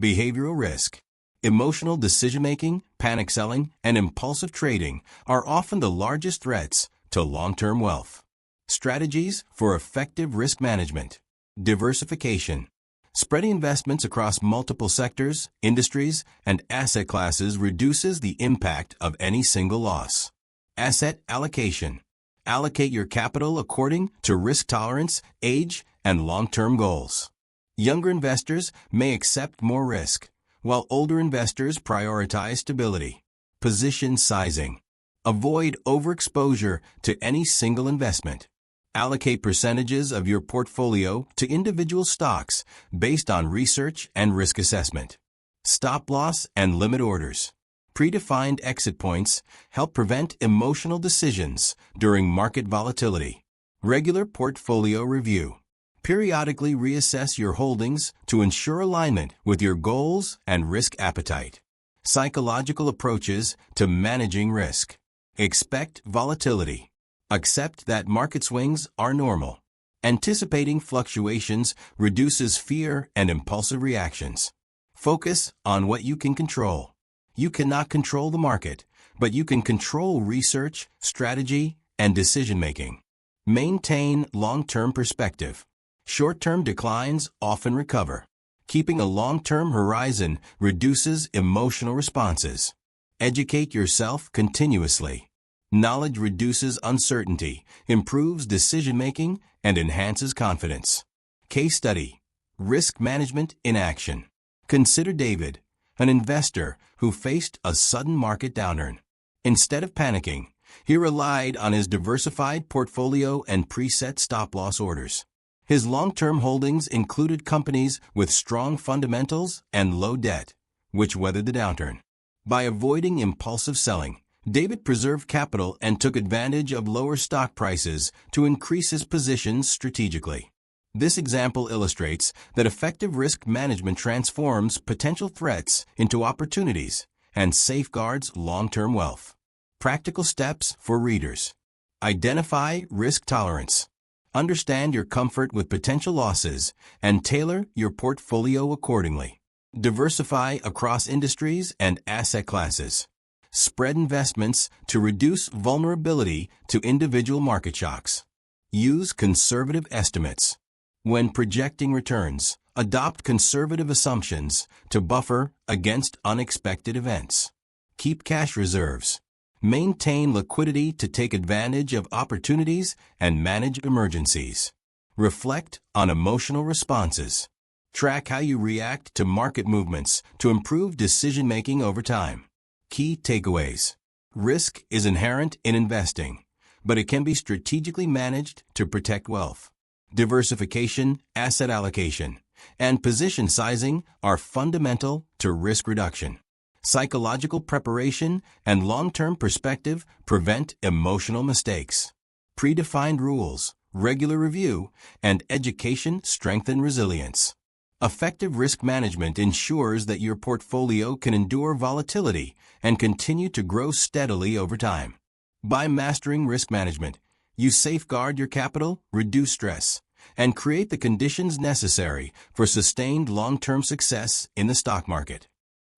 S1: Behavioral risk, emotional decision-making, panic selling, and impulsive trading are often the largest threats to long-term wealth. Strategies for effective risk management. Diversification. Spreading investments across multiple sectors, industries, and asset classes reduces the impact of any single loss. Asset allocation. Allocate your capital according to risk tolerance, age, and long-term goals. Younger investors may accept more risk, while older investors prioritize stability. Position sizing. Avoid overexposure to any single investment. Allocate percentages of your portfolio to individual stocks based on research and risk assessment. Stop loss and limit orders. Predefined exit points help prevent emotional decisions during market volatility. Regular portfolio review. Periodically reassess your holdings to ensure alignment with your goals and risk appetite. Psychological approaches to managing risk. Expect volatility. Accept that market swings are normal. Anticipating fluctuations reduces fear and impulsive reactions. Focus on what you can control. You cannot control the market, but you can control research, strategy, and decision-making. Maintain long-term perspective. Short-term declines often recover. Keeping a long-term horizon reduces emotional responses. Educate yourself continuously. Knowledge reduces uncertainty, improves decision-making, and enhances confidence. Case study. Risk management in action. Consider David, an investor who faced a sudden market downturn. Instead of panicking, he relied on his diversified portfolio and preset stop-loss orders. His long-term holdings included companies with strong fundamentals and low debt, which weathered the downturn. By avoiding impulsive selling, David preserved capital and took advantage of lower stock prices to increase his positions strategically. This example illustrates that effective risk management transforms potential threats into opportunities and safeguards long-term wealth. Practical steps for readers. Identify risk tolerance. Understand your comfort with potential losses and tailor your portfolio accordingly. Diversify across industries and asset classes. Spread investments to reduce vulnerability to individual market shocks. Use conservative estimates. When projecting returns, adopt conservative assumptions to buffer against unexpected events. Keep cash reserves. Maintain liquidity to take advantage of opportunities and manage emergencies. Reflect on emotional responses. Track how you react to market movements to improve decision-making over time. Key takeaways. Risk is inherent in investing, but it can be strategically managed to protect wealth. Diversification, asset allocation, and position sizing are fundamental to risk reduction. Psychological preparation and long-term perspective prevent emotional mistakes. Predefined rules, regular review, and education strengthen resilience. Effective risk management ensures that your portfolio can endure volatility and continue to grow steadily over time. By mastering risk management, you safeguard your capital, reduce stress, and create the conditions necessary for sustained long-term success in the stock market.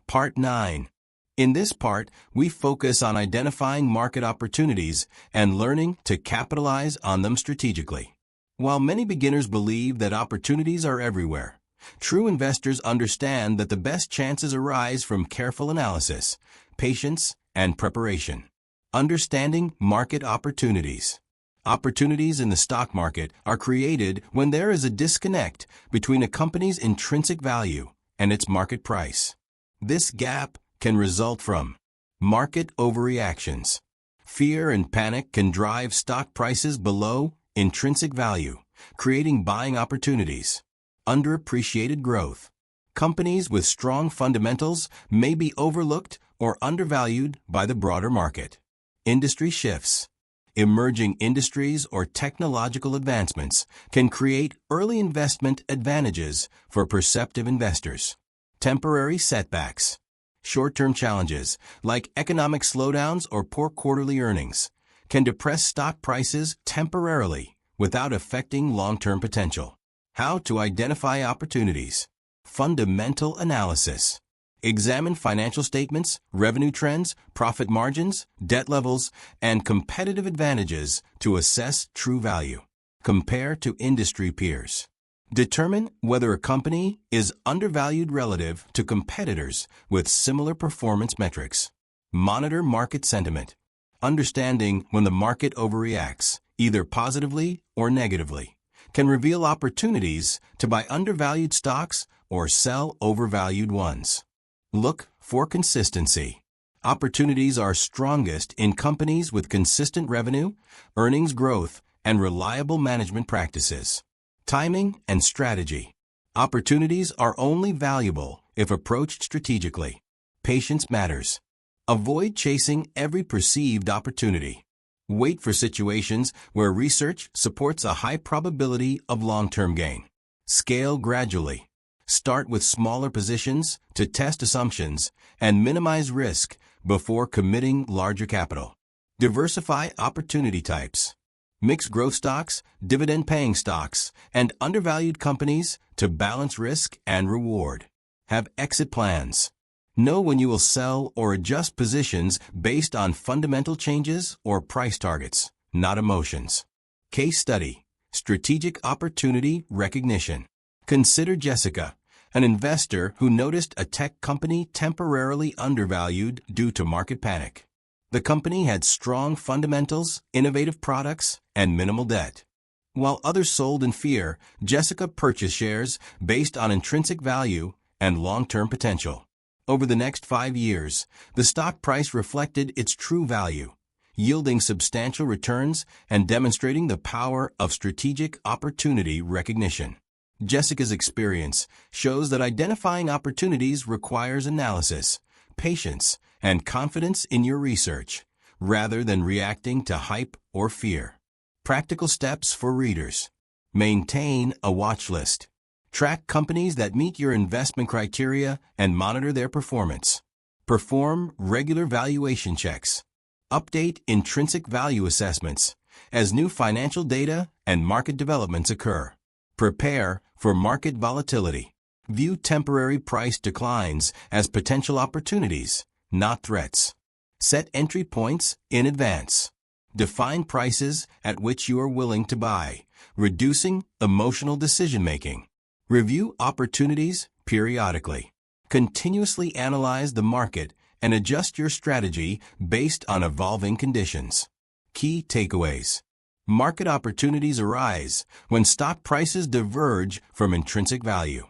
S1: Part 9. In this part, we focus on identifying market opportunities and learning to capitalize on them strategically. While many beginners believe that opportunities are everywhere, true investors understand that the best chances arise from careful analysis, patience, and preparation. Understanding market opportunities. Opportunities in the stock market are created when there is a disconnect between a company's intrinsic value and its market price. This gap can result from market overreactions. Fear and panic can drive stock prices below intrinsic value, creating buying opportunities. Underappreciated growth. Companies with strong fundamentals may be overlooked or undervalued by the broader market. Industry shifts. Emerging industries or technological advancements can create early investment advantages for perceptive investors. Temporary setbacks. Short-term challenges, like economic slowdowns or poor quarterly earnings, can depress stock prices temporarily without affecting long-term potential. How to identify opportunities. Fundamental analysis. Examine financial statements, revenue trends, profit margins, debt levels, and competitive advantages to assess true value. Compare to industry peers. Determine whether a company is undervalued relative to competitors with similar performance metrics. Monitor market sentiment. Understanding when the market overreacts, either positively or negatively, can reveal opportunities to buy undervalued stocks or sell overvalued ones. Look for consistency. Opportunities are strongest in companies with consistent revenue, earnings growth, and reliable management practices. Timing and strategy. Opportunities are only valuable if approached strategically. Patience matters. Avoid chasing every perceived opportunity. Wait for situations where research supports a high probability of long-term gain. Scale gradually. Start with smaller positions to test assumptions and minimize risk before committing larger capital. Diversify opportunity types. Mix growth stocks, dividend-paying stocks, and undervalued companies to balance risk and reward. Have exit plans. Know when you will sell or adjust positions based on fundamental changes or price targets, not emotions. Case study. Strategic opportunity recognition. Consider Jessica, an investor who noticed a tech company temporarily undervalued due to market panic. The company had strong fundamentals, innovative products, and minimal debt. While others sold in fear, Jessica purchased shares based on intrinsic value and long-term potential. Over the next 5 years, the stock price reflected its true value, yielding substantial returns and demonstrating the power of strategic opportunity recognition. Jessica's experience shows that identifying opportunities requires analysis, patience, and confidence in your research, rather than reacting to hype or fear. Practical steps for readers. Maintain a watch list. Track companies that meet your investment criteria and monitor their performance. Perform regular valuation checks. Update intrinsic value assessments as new financial data and market developments occur. Prepare for market volatility. View temporary price declines as potential opportunities, not threats. Set entry points in advance. Define prices at which you are willing to buy, reducing emotional decision-making. Review opportunities periodically. Continuously analyze the market and adjust your strategy based on evolving conditions. Key takeaways. Market opportunities arise when stock prices diverge from intrinsic value.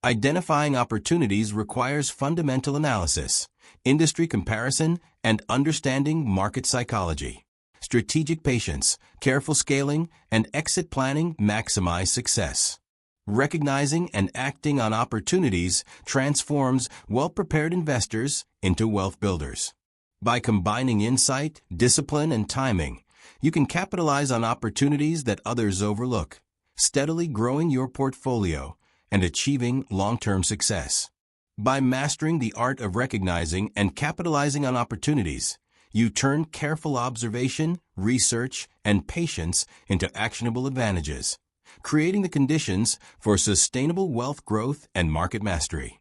S1: Identifying opportunities requires fundamental analysis, industry comparison, and understanding market psychology. Strategic patience, careful scaling, and exit planning maximize success. Recognizing and acting on opportunities transforms well-prepared investors into wealth builders. By combining insight, discipline, and timing, you can capitalize on opportunities that others overlook, steadily growing your portfolio and achieving long-term success. By mastering the art of recognizing and capitalizing on opportunities, you turn careful observation, research, and patience into actionable advantages, creating the conditions for sustainable wealth growth and market mastery.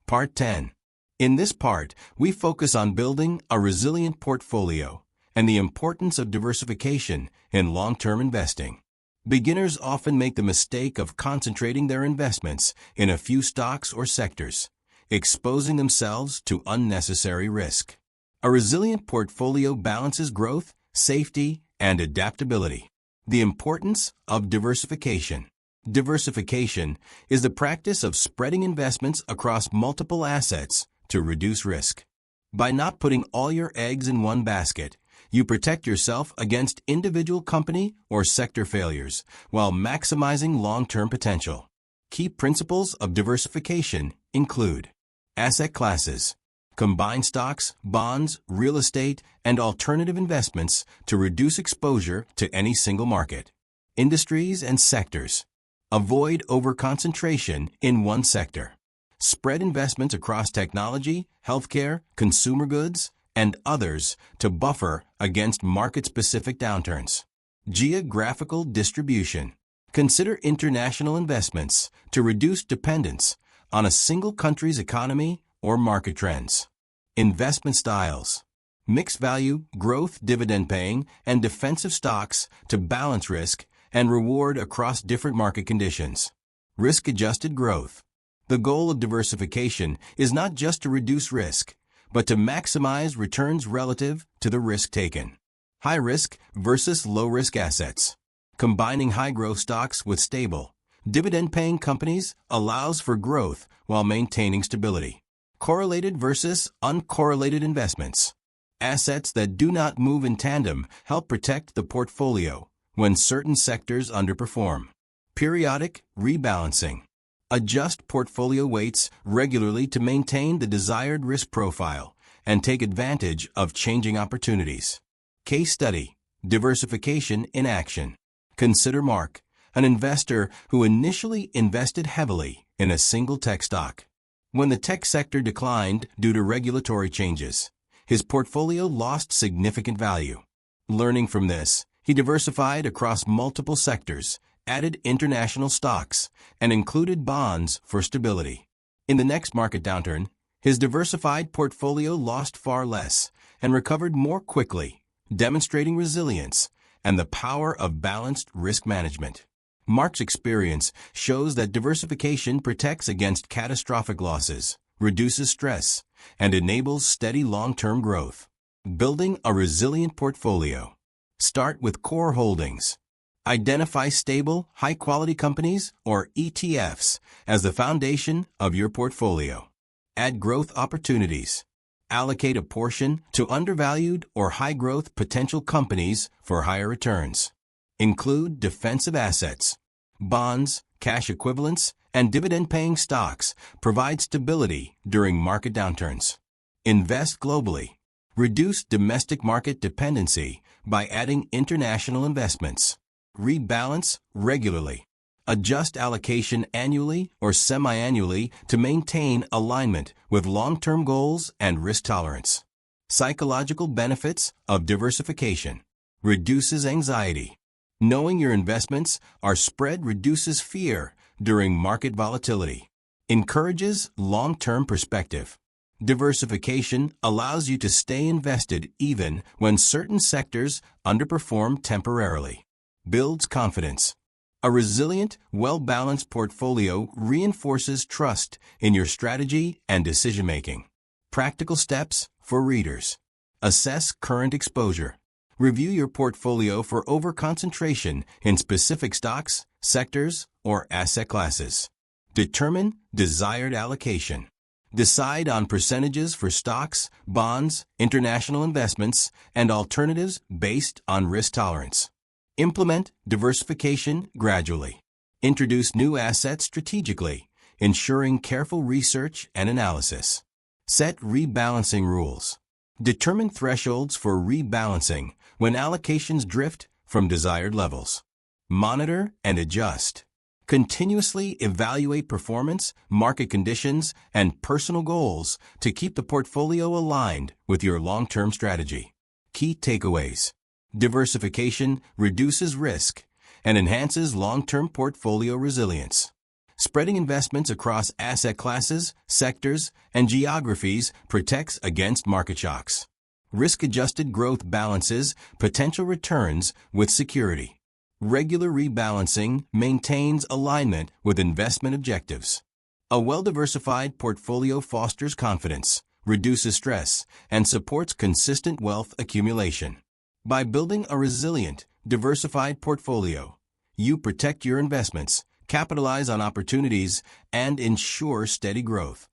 S1: Part 10. In this part, we focus on building a resilient portfolio and the importance of diversification in long-term investing. Beginners often make the mistake of concentrating their investments in a few stocks or sectors, exposing themselves to unnecessary risk. A resilient portfolio balances growth, safety, and adaptability. The importance of diversification. Diversification is the practice of spreading investments across multiple assets to reduce risk. By not putting all your eggs in one basket, you protect yourself against individual company or sector failures while maximizing long-term potential. Key principles of diversification include asset classes. Combine stocks, bonds, real estate, and alternative investments to reduce exposure to any single market. Industries and sectors. Avoid overconcentration in one sector. Spread investments across technology, healthcare, consumer goods, and others to buffer against market-specific downturns. Geographical distribution. Consider international investments to reduce dependence on a single country's economy or market trends. Investment styles. Mix value, growth, dividend-paying, and defensive stocks to balance risk and reward across different market conditions. Risk-adjusted growth. The goal of diversification is not just to reduce risk, but to maximize returns relative to the risk taken. High-risk versus low-risk assets. Combining high-growth stocks with stable, dividend-paying companies allows for growth while maintaining stability. Correlated versus uncorrelated investments. Assets that do not move in tandem help protect the portfolio when certain sectors underperform. Periodic rebalancing. Adjust portfolio weights regularly to maintain the desired risk profile and take advantage of changing opportunities. Case study. Diversification in action. Consider Mark, an investor who initially invested heavily in a single tech stock. When the tech sector declined due to regulatory changes, his portfolio lost significant value. Learning from this, he diversified across multiple sectors, added international stocks, and included bonds for stability. In the next market downturn, his diversified portfolio lost far less and recovered more quickly, demonstrating resilience and the power of balanced risk management. Mark's experience shows that diversification protects against catastrophic losses, reduces stress, and enables steady long-term growth. Building a resilient portfolio. Start with core holdings. Identify stable, high-quality companies, or ETFs, as the foundation of your portfolio. Add growth opportunities. Allocate a portion to undervalued or high-growth potential companies for higher returns. Include defensive assets. Bonds, cash equivalents, and dividend-paying stocks provide stability during market downturns. Invest globally. Reduce domestic market dependency by adding international investments. Rebalance regularly. Adjust allocation annually or semi-annually to maintain alignment with long-term goals and risk tolerance. Psychological benefits of diversification. Reduces anxiety. Knowing your investments are spread reduces fear during market volatility. Encourages long-term perspective. Diversification allows you to stay invested even when certain sectors underperform temporarily. Builds confidence. A resilient, well-balanced portfolio reinforces trust in your strategy and decision-making. Practical steps for readers. Assess current exposure. Review your portfolio for overconcentration in specific stocks, sectors, or asset classes. Determine desired allocation. Decide on percentages for stocks, bonds, international investments, and alternatives based on risk tolerance. Implement diversification gradually. Introduce new assets strategically, ensuring careful research and analysis. Set rebalancing rules. Determine thresholds for rebalancing when allocations drift from desired levels. Monitor and adjust. Continuously evaluate performance, market conditions, and personal goals to keep the portfolio aligned with your long-term strategy. Key takeaways. Diversification reduces risk and enhances long-term portfolio resilience. Spreading investments across asset classes, sectors, and geographies protects against market shocks. Risk-adjusted growth balances potential returns with security. Regular rebalancing maintains alignment with investment objectives. A well-diversified portfolio fosters confidence, reduces stress, and supports consistent wealth accumulation. By building a resilient, diversified portfolio, you protect your investments, capitalize on opportunities, and ensure steady growth,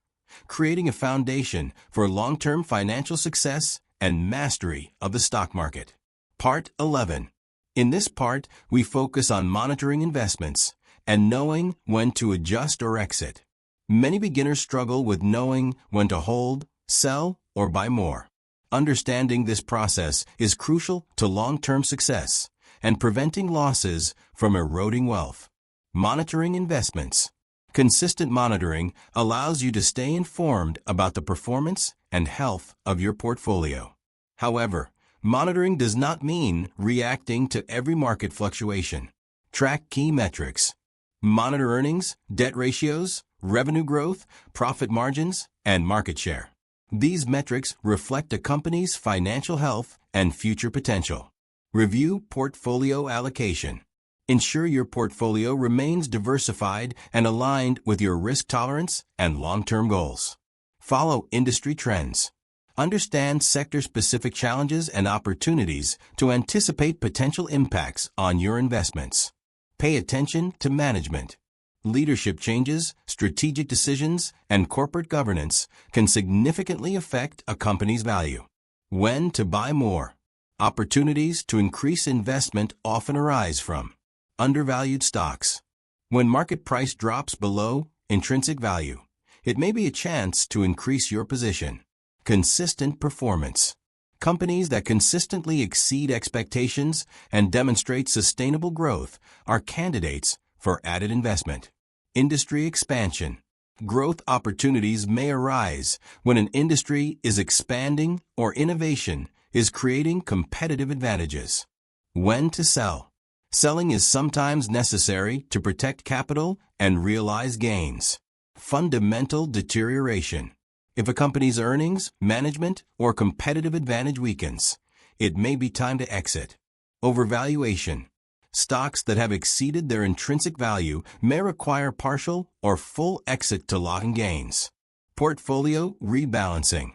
S1: creating a foundation for long-term financial success and mastery of the stock market. Part 11. In this part, we focus on monitoring investments and knowing when to adjust or exit. Many beginners struggle with knowing when to hold, sell, or buy more. Understanding this process is crucial to long-term success and preventing losses from eroding wealth. Monitoring investments. Consistent monitoring allows you to stay informed about the performance and health of your portfolio. However, monitoring does not mean reacting to every market fluctuation. Track key metrics. Monitor earnings, debt ratios, revenue growth, profit margins, and market share. These metrics reflect a company's financial health and future potential. Review portfolio allocation. Ensure your portfolio remains diversified and aligned with your risk tolerance and long-term goals. Follow industry trends. Understand sector-specific challenges and opportunities to anticipate potential impacts on your investments. Pay attention to management. Leadership changes, strategic decisions, and corporate governance can significantly affect a company's value. When to buy more. Opportunities to increase investment often arise from undervalued stocks. When market price drops below intrinsic value, it may be a chance to increase your position. Consistent performance. Companies that consistently exceed expectations and demonstrate sustainable growth are candidates for added investment. Industry expansion. Growth opportunities may arise when an industry is expanding or innovation is creating competitive advantages. When to sell. Selling is sometimes necessary to protect capital and realize gains. Fundamental deterioration. If a company's earnings, management, or competitive advantage weakens, it may be time to exit. Overvaluation. Stocks that have exceeded their intrinsic value may require partial or full exit to lock in gains. Portfolio rebalancing.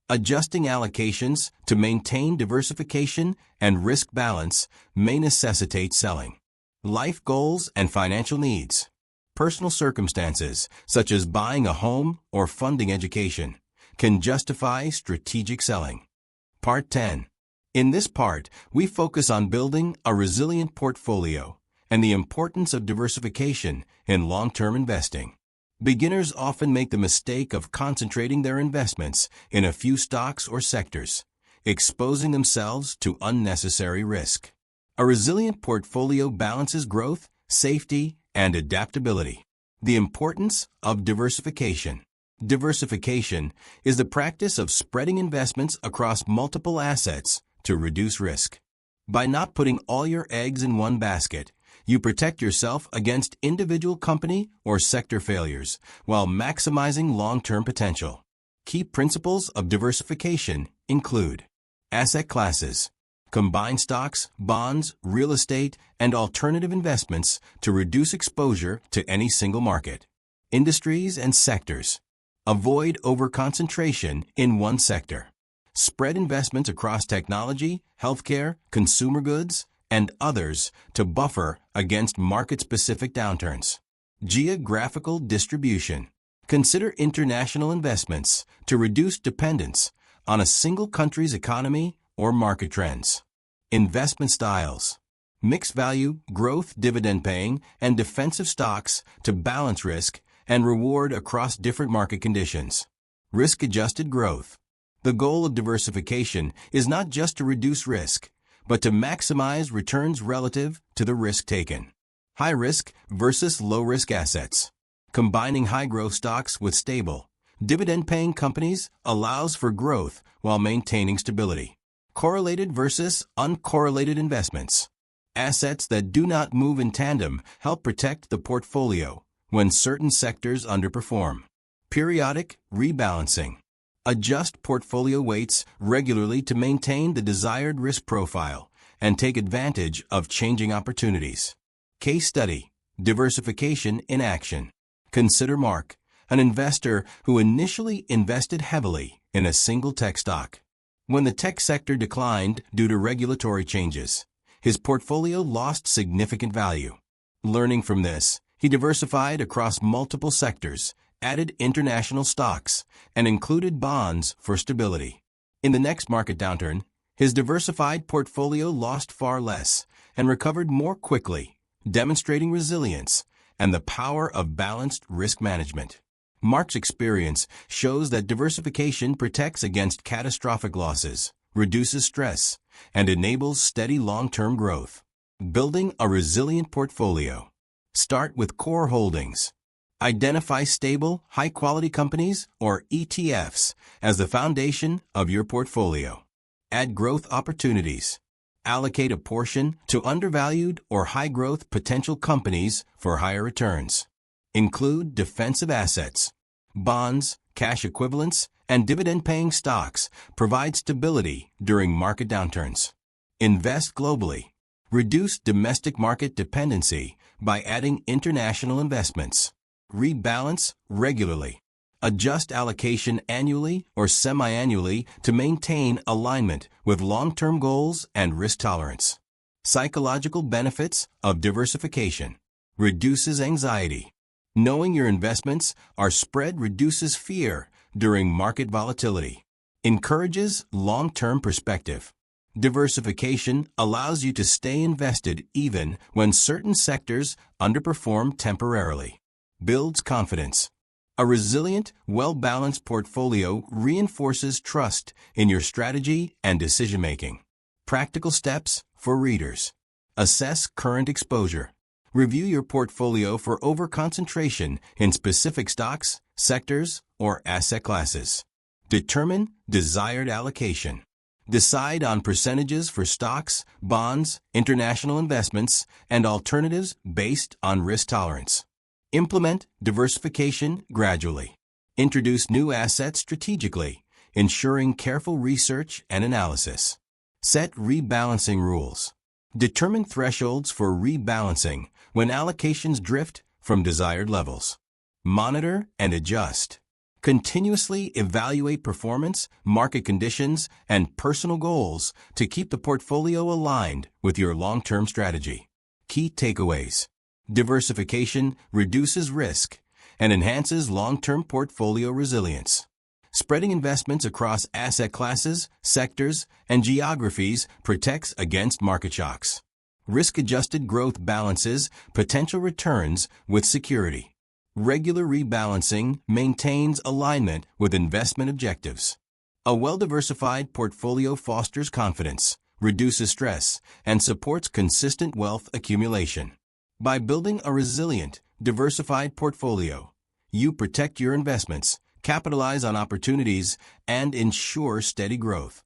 S1: Adjusting allocations to maintain diversification and risk balance may necessitate selling. Life goals and financial needs. Personal circumstances, such as buying a home or funding education, can justify strategic selling. Part 10. In this part, we focus on building a resilient portfolio and the importance of diversification in long-term investing. Beginners often make the mistake of concentrating their investments in a few stocks or sectors, exposing themselves to unnecessary risk. A resilient portfolio balances growth, safety, and adaptability. The importance of diversification. Diversification is the practice of spreading investments across multiple assets to reduce risk. By not putting all your eggs in one basket, You protect yourself against individual company or sector failures while maximizing long-term potential. Key principles of diversification include asset classes, combine stocks, bonds, real estate, and alternative investments to reduce exposure to any single market. Industries and sectors. Avoid overconcentration in one sector. Spread investments across technology, healthcare, consumer goods, and others to buffer against market-specific downturns. Geographical distribution. Consider international investments to reduce dependence on a single country's economy or market trends. Investment styles. Mixed value, growth, dividend-paying, and defensive stocks to balance risk and reward across different market conditions. Risk-adjusted growth. The goal of diversification is not just to reduce risk, but to maximize returns relative to the risk taken. High-risk versus low-risk assets. Combining high-growth stocks with stable, dividend-paying companies allows for growth while maintaining stability. Correlated versus uncorrelated investments. Assets that do not move in tandem help protect the portfolio when certain sectors underperform. Periodic rebalancing. Adjust portfolio weights regularly to maintain the desired risk profile and take advantage of changing opportunities. Case study. Diversification in action. Consider Mark, an investor who initially invested heavily in a single tech stock. When the tech sector declined due to regulatory changes, his portfolio lost significant value. Learning from this, he diversified across multiple sectors, added international stocks, and included bonds for stability. In the next market downturn, his diversified portfolio lost far less and recovered more quickly, demonstrating resilience and the power of balanced risk management. Mark's experience shows that diversification protects against catastrophic losses, reduces stress, and enables steady long-term growth. Building a resilient portfolio. Start with core holdings. Identify stable, high-quality companies, or ETFs, as the foundation of your portfolio. Add growth opportunities. Allocate a portion to undervalued or high-growth potential companies for higher returns. Include defensive assets. Bonds, cash equivalents, and dividend-paying stocks provide stability during market downturns. Invest globally. Reduce domestic market dependency by adding international investments. Rebalance regularly. Adjust allocation annually or semi-annually to maintain alignment with long-term goals and risk tolerance. Psychological benefits of diversification. Reduces anxiety. Knowing your investments are spread reduces fear during market volatility. Encourages long-term perspective. Diversification allows you to stay invested even when certain sectors underperform temporarily. Builds confidence. A resilient, well-balanced portfolio reinforces trust in your strategy and decision-making. Practical steps for readers. Assess current exposure. Review your portfolio for overconcentration in specific stocks, sectors, or asset classes. Determine desired allocation. Decide on percentages for stocks, bonds, international investments, and alternatives based on risk tolerance. Implement diversification gradually. Introduce new assets strategically, ensuring careful research and analysis. Set rebalancing rules. Determine thresholds for rebalancing when allocations drift from desired levels. Monitor and adjust. Continuously evaluate performance, market conditions, and personal goals to keep the portfolio aligned with your long-term strategy. Key takeaways. Diversification reduces risk and enhances long-term portfolio resilience. Spreading investments across asset classes, sectors, and geographies protects against market shocks. Risk-adjusted growth balances potential returns with security. Regular rebalancing maintains alignment with investment objectives. A well-diversified portfolio fosters confidence, reduces stress, and supports consistent wealth accumulation. By building a resilient, diversified portfolio, you protect your investments, capitalize on opportunities, and ensure steady growth,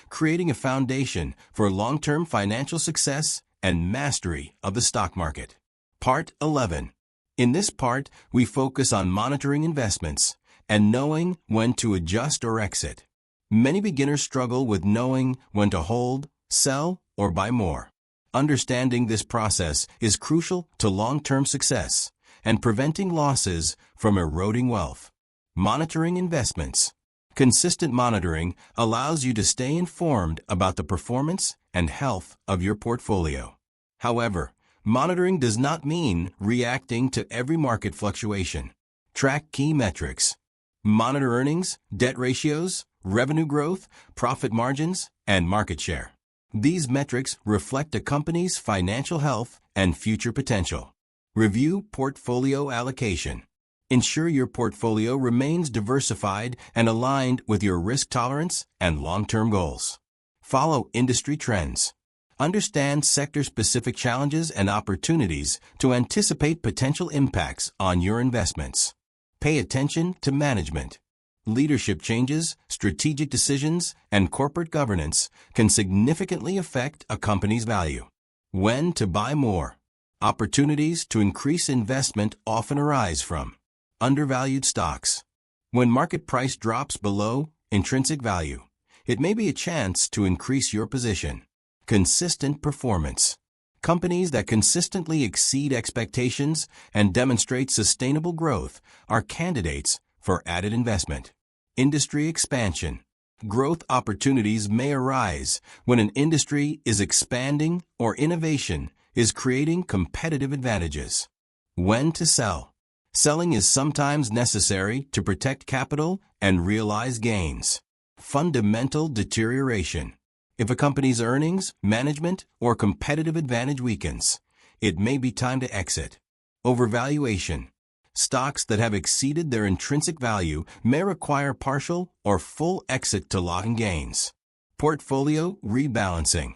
S1: creating a foundation for long-term financial success and mastery of the stock market. Part 11. In this part, we focus on monitoring investments and knowing when to adjust or exit. Many beginners struggle with knowing when to hold, sell, or buy more. Understanding this process is crucial to long-term success and preventing losses from eroding wealth. Monitoring investments. Consistent monitoring allows you to stay informed about the performance and health of your portfolio. However, monitoring does not mean reacting to every market fluctuation. Track key metrics. Monitor earnings, debt ratios, revenue growth, profit margins, and market share. These metrics reflect a company's financial health and future potential. Review portfolio allocation. Ensure your portfolio remains diversified and aligned with your risk tolerance and long-term goals. Follow industry trends. Understand sector-specific challenges and opportunities to anticipate potential impacts on your investments. Pay attention to management. Leadership changes, strategic decisions, and corporate governance can significantly affect a company's value. When to buy more. Opportunities to increase investment often arise from undervalued stocks. When market price drops below intrinsic value, it may be a chance to increase your position. Consistent performance. Companies that consistently exceed expectations and demonstrate sustainable growth are candidates for added investment. Industry expansion. Growth opportunities may arise when an industry is expanding or innovation is creating competitive advantages. When to sell. Selling is sometimes necessary to protect capital and realize gains. Fundamental deterioration. If a company's earnings, management, or competitive advantage weakens, it may be time to exit. Overvaluation. Stocks that have exceeded their intrinsic value may require partial or full exit to lock in gains. Portfolio rebalancing.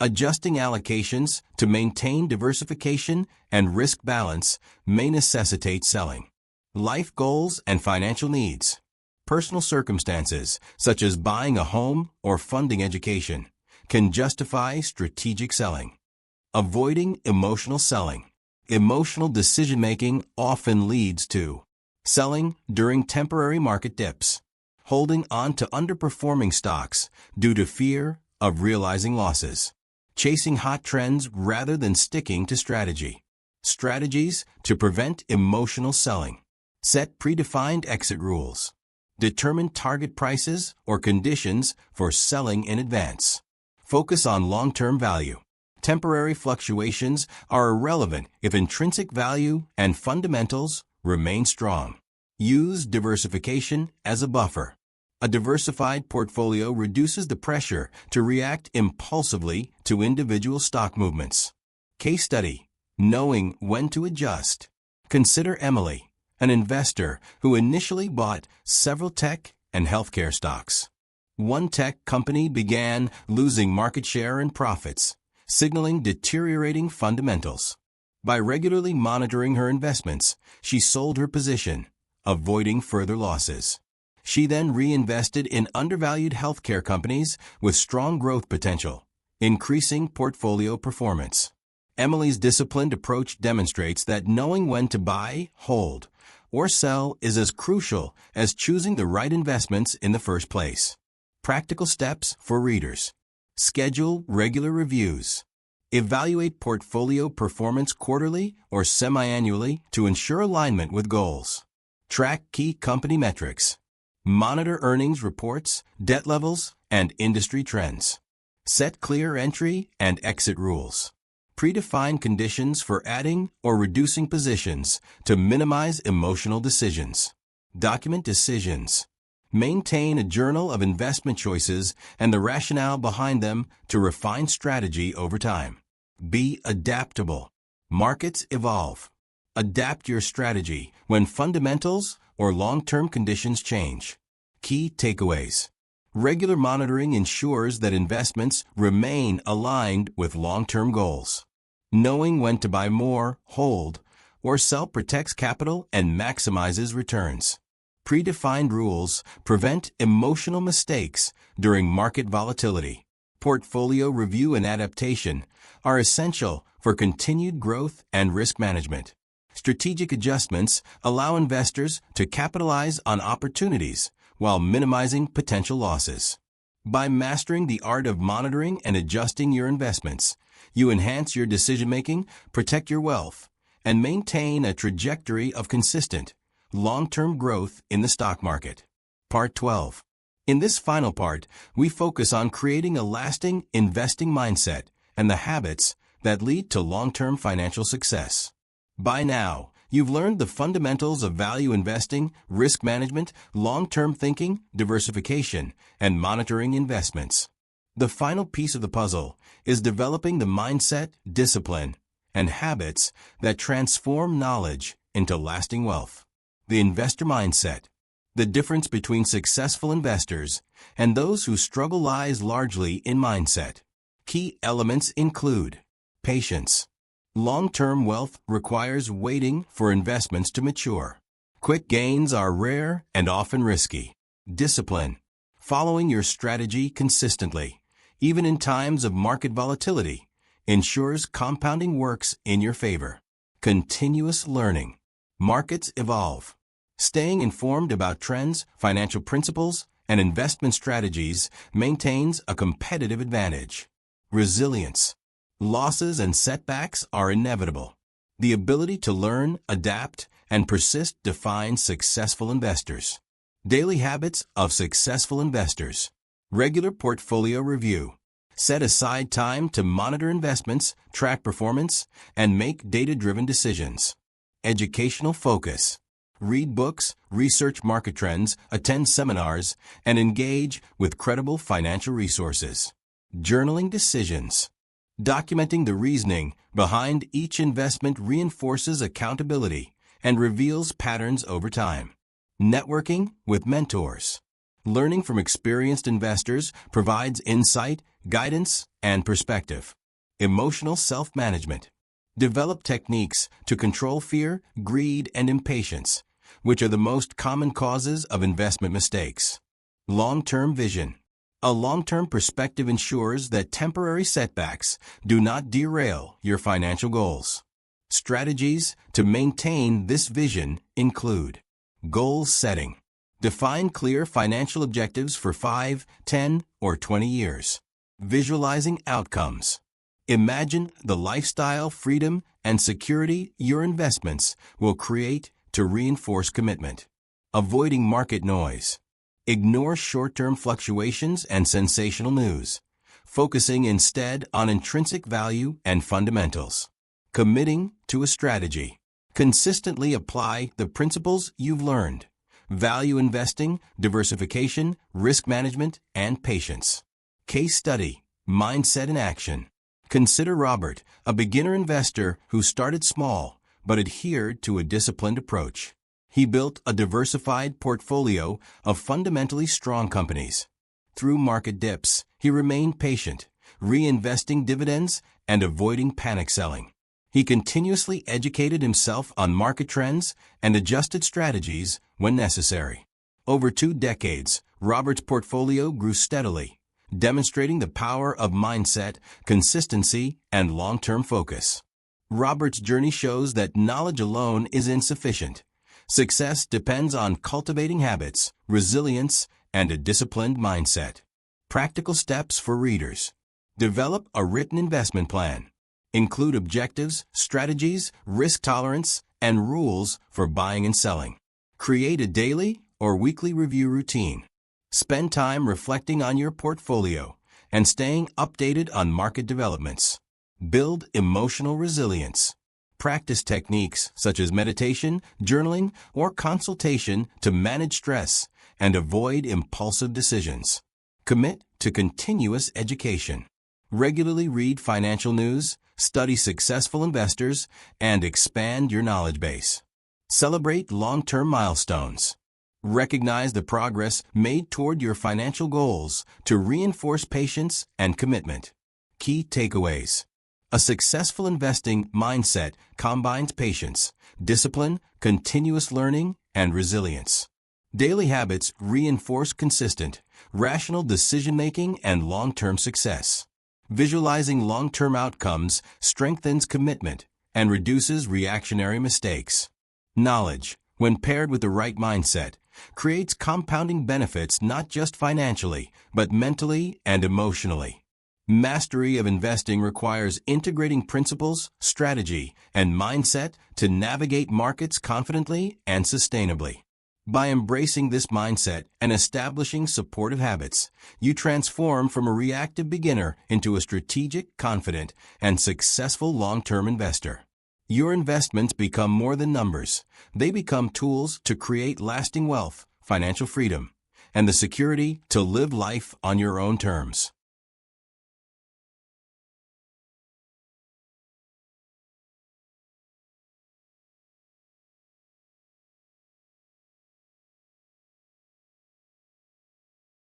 S1: Adjusting allocations to maintain diversification and risk balance may necessitate selling. Life goals and financial needs. Personal circumstances, such as buying a home or funding education, can justify strategic selling. Avoiding emotional selling. Emotional decision-making often leads to selling during temporary market dips, holding on to underperforming stocks due to fear of realizing losses, chasing hot trends rather than sticking to strategy. Strategies to prevent emotional selling. Set predefined exit rules. Determine target prices or conditions for selling in advance. Focus on long-term value. Temporary fluctuations are irrelevant if intrinsic value and fundamentals remain strong. Use diversification as a buffer. A diversified portfolio reduces the pressure to react impulsively to individual stock movements. Case study. Knowing when to adjust. Consider Emily, an investor who initially bought several tech and healthcare stocks. One tech company began losing market share and profits, signaling deteriorating fundamentals. By regularly monitoring her investments, she sold her position, avoiding further losses. She then reinvested in undervalued healthcare companies with strong growth potential, increasing portfolio performance. Emily's disciplined approach demonstrates that knowing when to buy, hold, or sell is as crucial as choosing the right investments in the first place. Practical steps for readers. Schedule regular reviews. Evaluate portfolio performance quarterly or semi-annually to ensure alignment with goals. Track key company metrics. Monitor earnings reports, debt levels, and industry trends. Set clear entry and exit rules. Predefine conditions for adding or reducing positions to minimize emotional decisions. Document decisions. Maintain a journal of investment choices and the rationale behind them to refine strategy over time. Be adaptable. Markets evolve. Adapt your strategy when fundamentals or long-term conditions change. Key takeaways. Regular monitoring ensures that investments remain aligned with long-term goals. Knowing when to buy more, hold, or sell protects capital and maximizes returns. Predefined rules prevent emotional mistakes during market volatility. portfolio review and adaptation are essential for continued growth and risk management. Strategic adjustments allow investors to capitalize on opportunities while minimizing potential losses. By mastering the art of monitoring and adjusting your investments, you enhance your decision-making, protect your wealth, and maintain a trajectory of consistent, long-term growth in the stock market. Part 12. In this final part, we focus on creating a lasting investing mindset and the habits that lead to long-term financial success. By now, you've learned the fundamentals of value investing, risk management, long-term thinking, diversification, and monitoring investments. The final piece of the puzzle is developing the mindset, discipline, and habits that transform knowledge into lasting wealth. The investor mindset. The difference between successful investors and those who struggle lies largely in mindset. Key elements include patience. Long-term wealth requires waiting for investments to mature. Quick gains are rare and often risky. Discipline. Following your strategy consistently, even in times of market volatility, ensures compounding works in your favor. Continuous learning. Markets evolve. Staying informed about trends, financial principles, and investment strategies maintains a competitive advantage. Resilience. Losses and setbacks are inevitable. The ability to learn, adapt, and persist defines successful investors. Daily habits of successful investors. Regular portfolio review. Set aside time to monitor investments, track performance, and make data-driven decisions. Educational focus. Read books, research market trends, attend seminars, and engage with credible financial resources. Journaling decisions. Documenting the reasoning behind each investment reinforces accountability and reveals patterns over time. Networking with mentors. Learning from experienced investors provides insight, guidance, and perspective. Emotional self-management. Develop techniques to control fear, greed, and impatience, which are the most common causes of investment mistakes. Long-term vision. A long-term perspective ensures that temporary setbacks do not derail your financial goals. Strategies to maintain this vision include goal setting. Define clear financial objectives for 5, 10, or 20 years. Visualizing outcomes. Imagine the lifestyle, freedom, and security your investments will create to reinforce commitment. Avoiding market noise. Ignore short-term fluctuations and sensational news, focusing instead on intrinsic value and fundamentals. Committing to a strategy. Consistently apply the principles you've learned. Value investing, diversification, risk management, and patience. Case study. Mindset in action. Consider Robert, a beginner investor who started small but adhered to a disciplined approach. He built a diversified portfolio of fundamentally strong companies. Through market dips, he remained patient, reinvesting dividends and avoiding panic selling. He continuously educated himself on market trends and adjusted strategies when necessary. Over 2 decades, Robert's portfolio grew steadily, demonstrating the power of mindset, consistency, and long-term focus. Robert's journey shows that knowledge alone is insufficient. Success depends on cultivating habits, resilience, and a disciplined mindset. Practical steps for readers. Develop a written investment plan. Include objectives, strategies, risk tolerance, and rules for buying and selling. Create a daily or weekly review routine. Spend time reflecting on your portfolio and staying updated on market developments. Build emotional resilience. Practice techniques such as meditation, journaling, or consultation to manage stress and avoid impulsive decisions. Commit to continuous education. Regularly read financial news, study successful investors, and expand your knowledge base. Celebrate long-term milestones. Recognize the progress made toward your financial goals to reinforce patience and commitment. Key takeaways. A successful investing mindset combines patience, discipline, continuous learning, and resilience. Daily habits reinforce consistent, rational decision-making, and long-term success. Visualizing long-term outcomes strengthens commitment and reduces reactionary mistakes. Knowledge, when paired with the right mindset, creates compounding benefits not just financially, but mentally and emotionally. Mastery of investing requires integrating principles, strategy, and mindset to navigate markets confidently and sustainably. By embracing this mindset and establishing supportive habits, you transform from a reactive beginner into a strategic, confident, and successful long-term investor. Your investments become more than numbers. They become tools to create lasting wealth, financial freedom, and the security to live life on your own terms.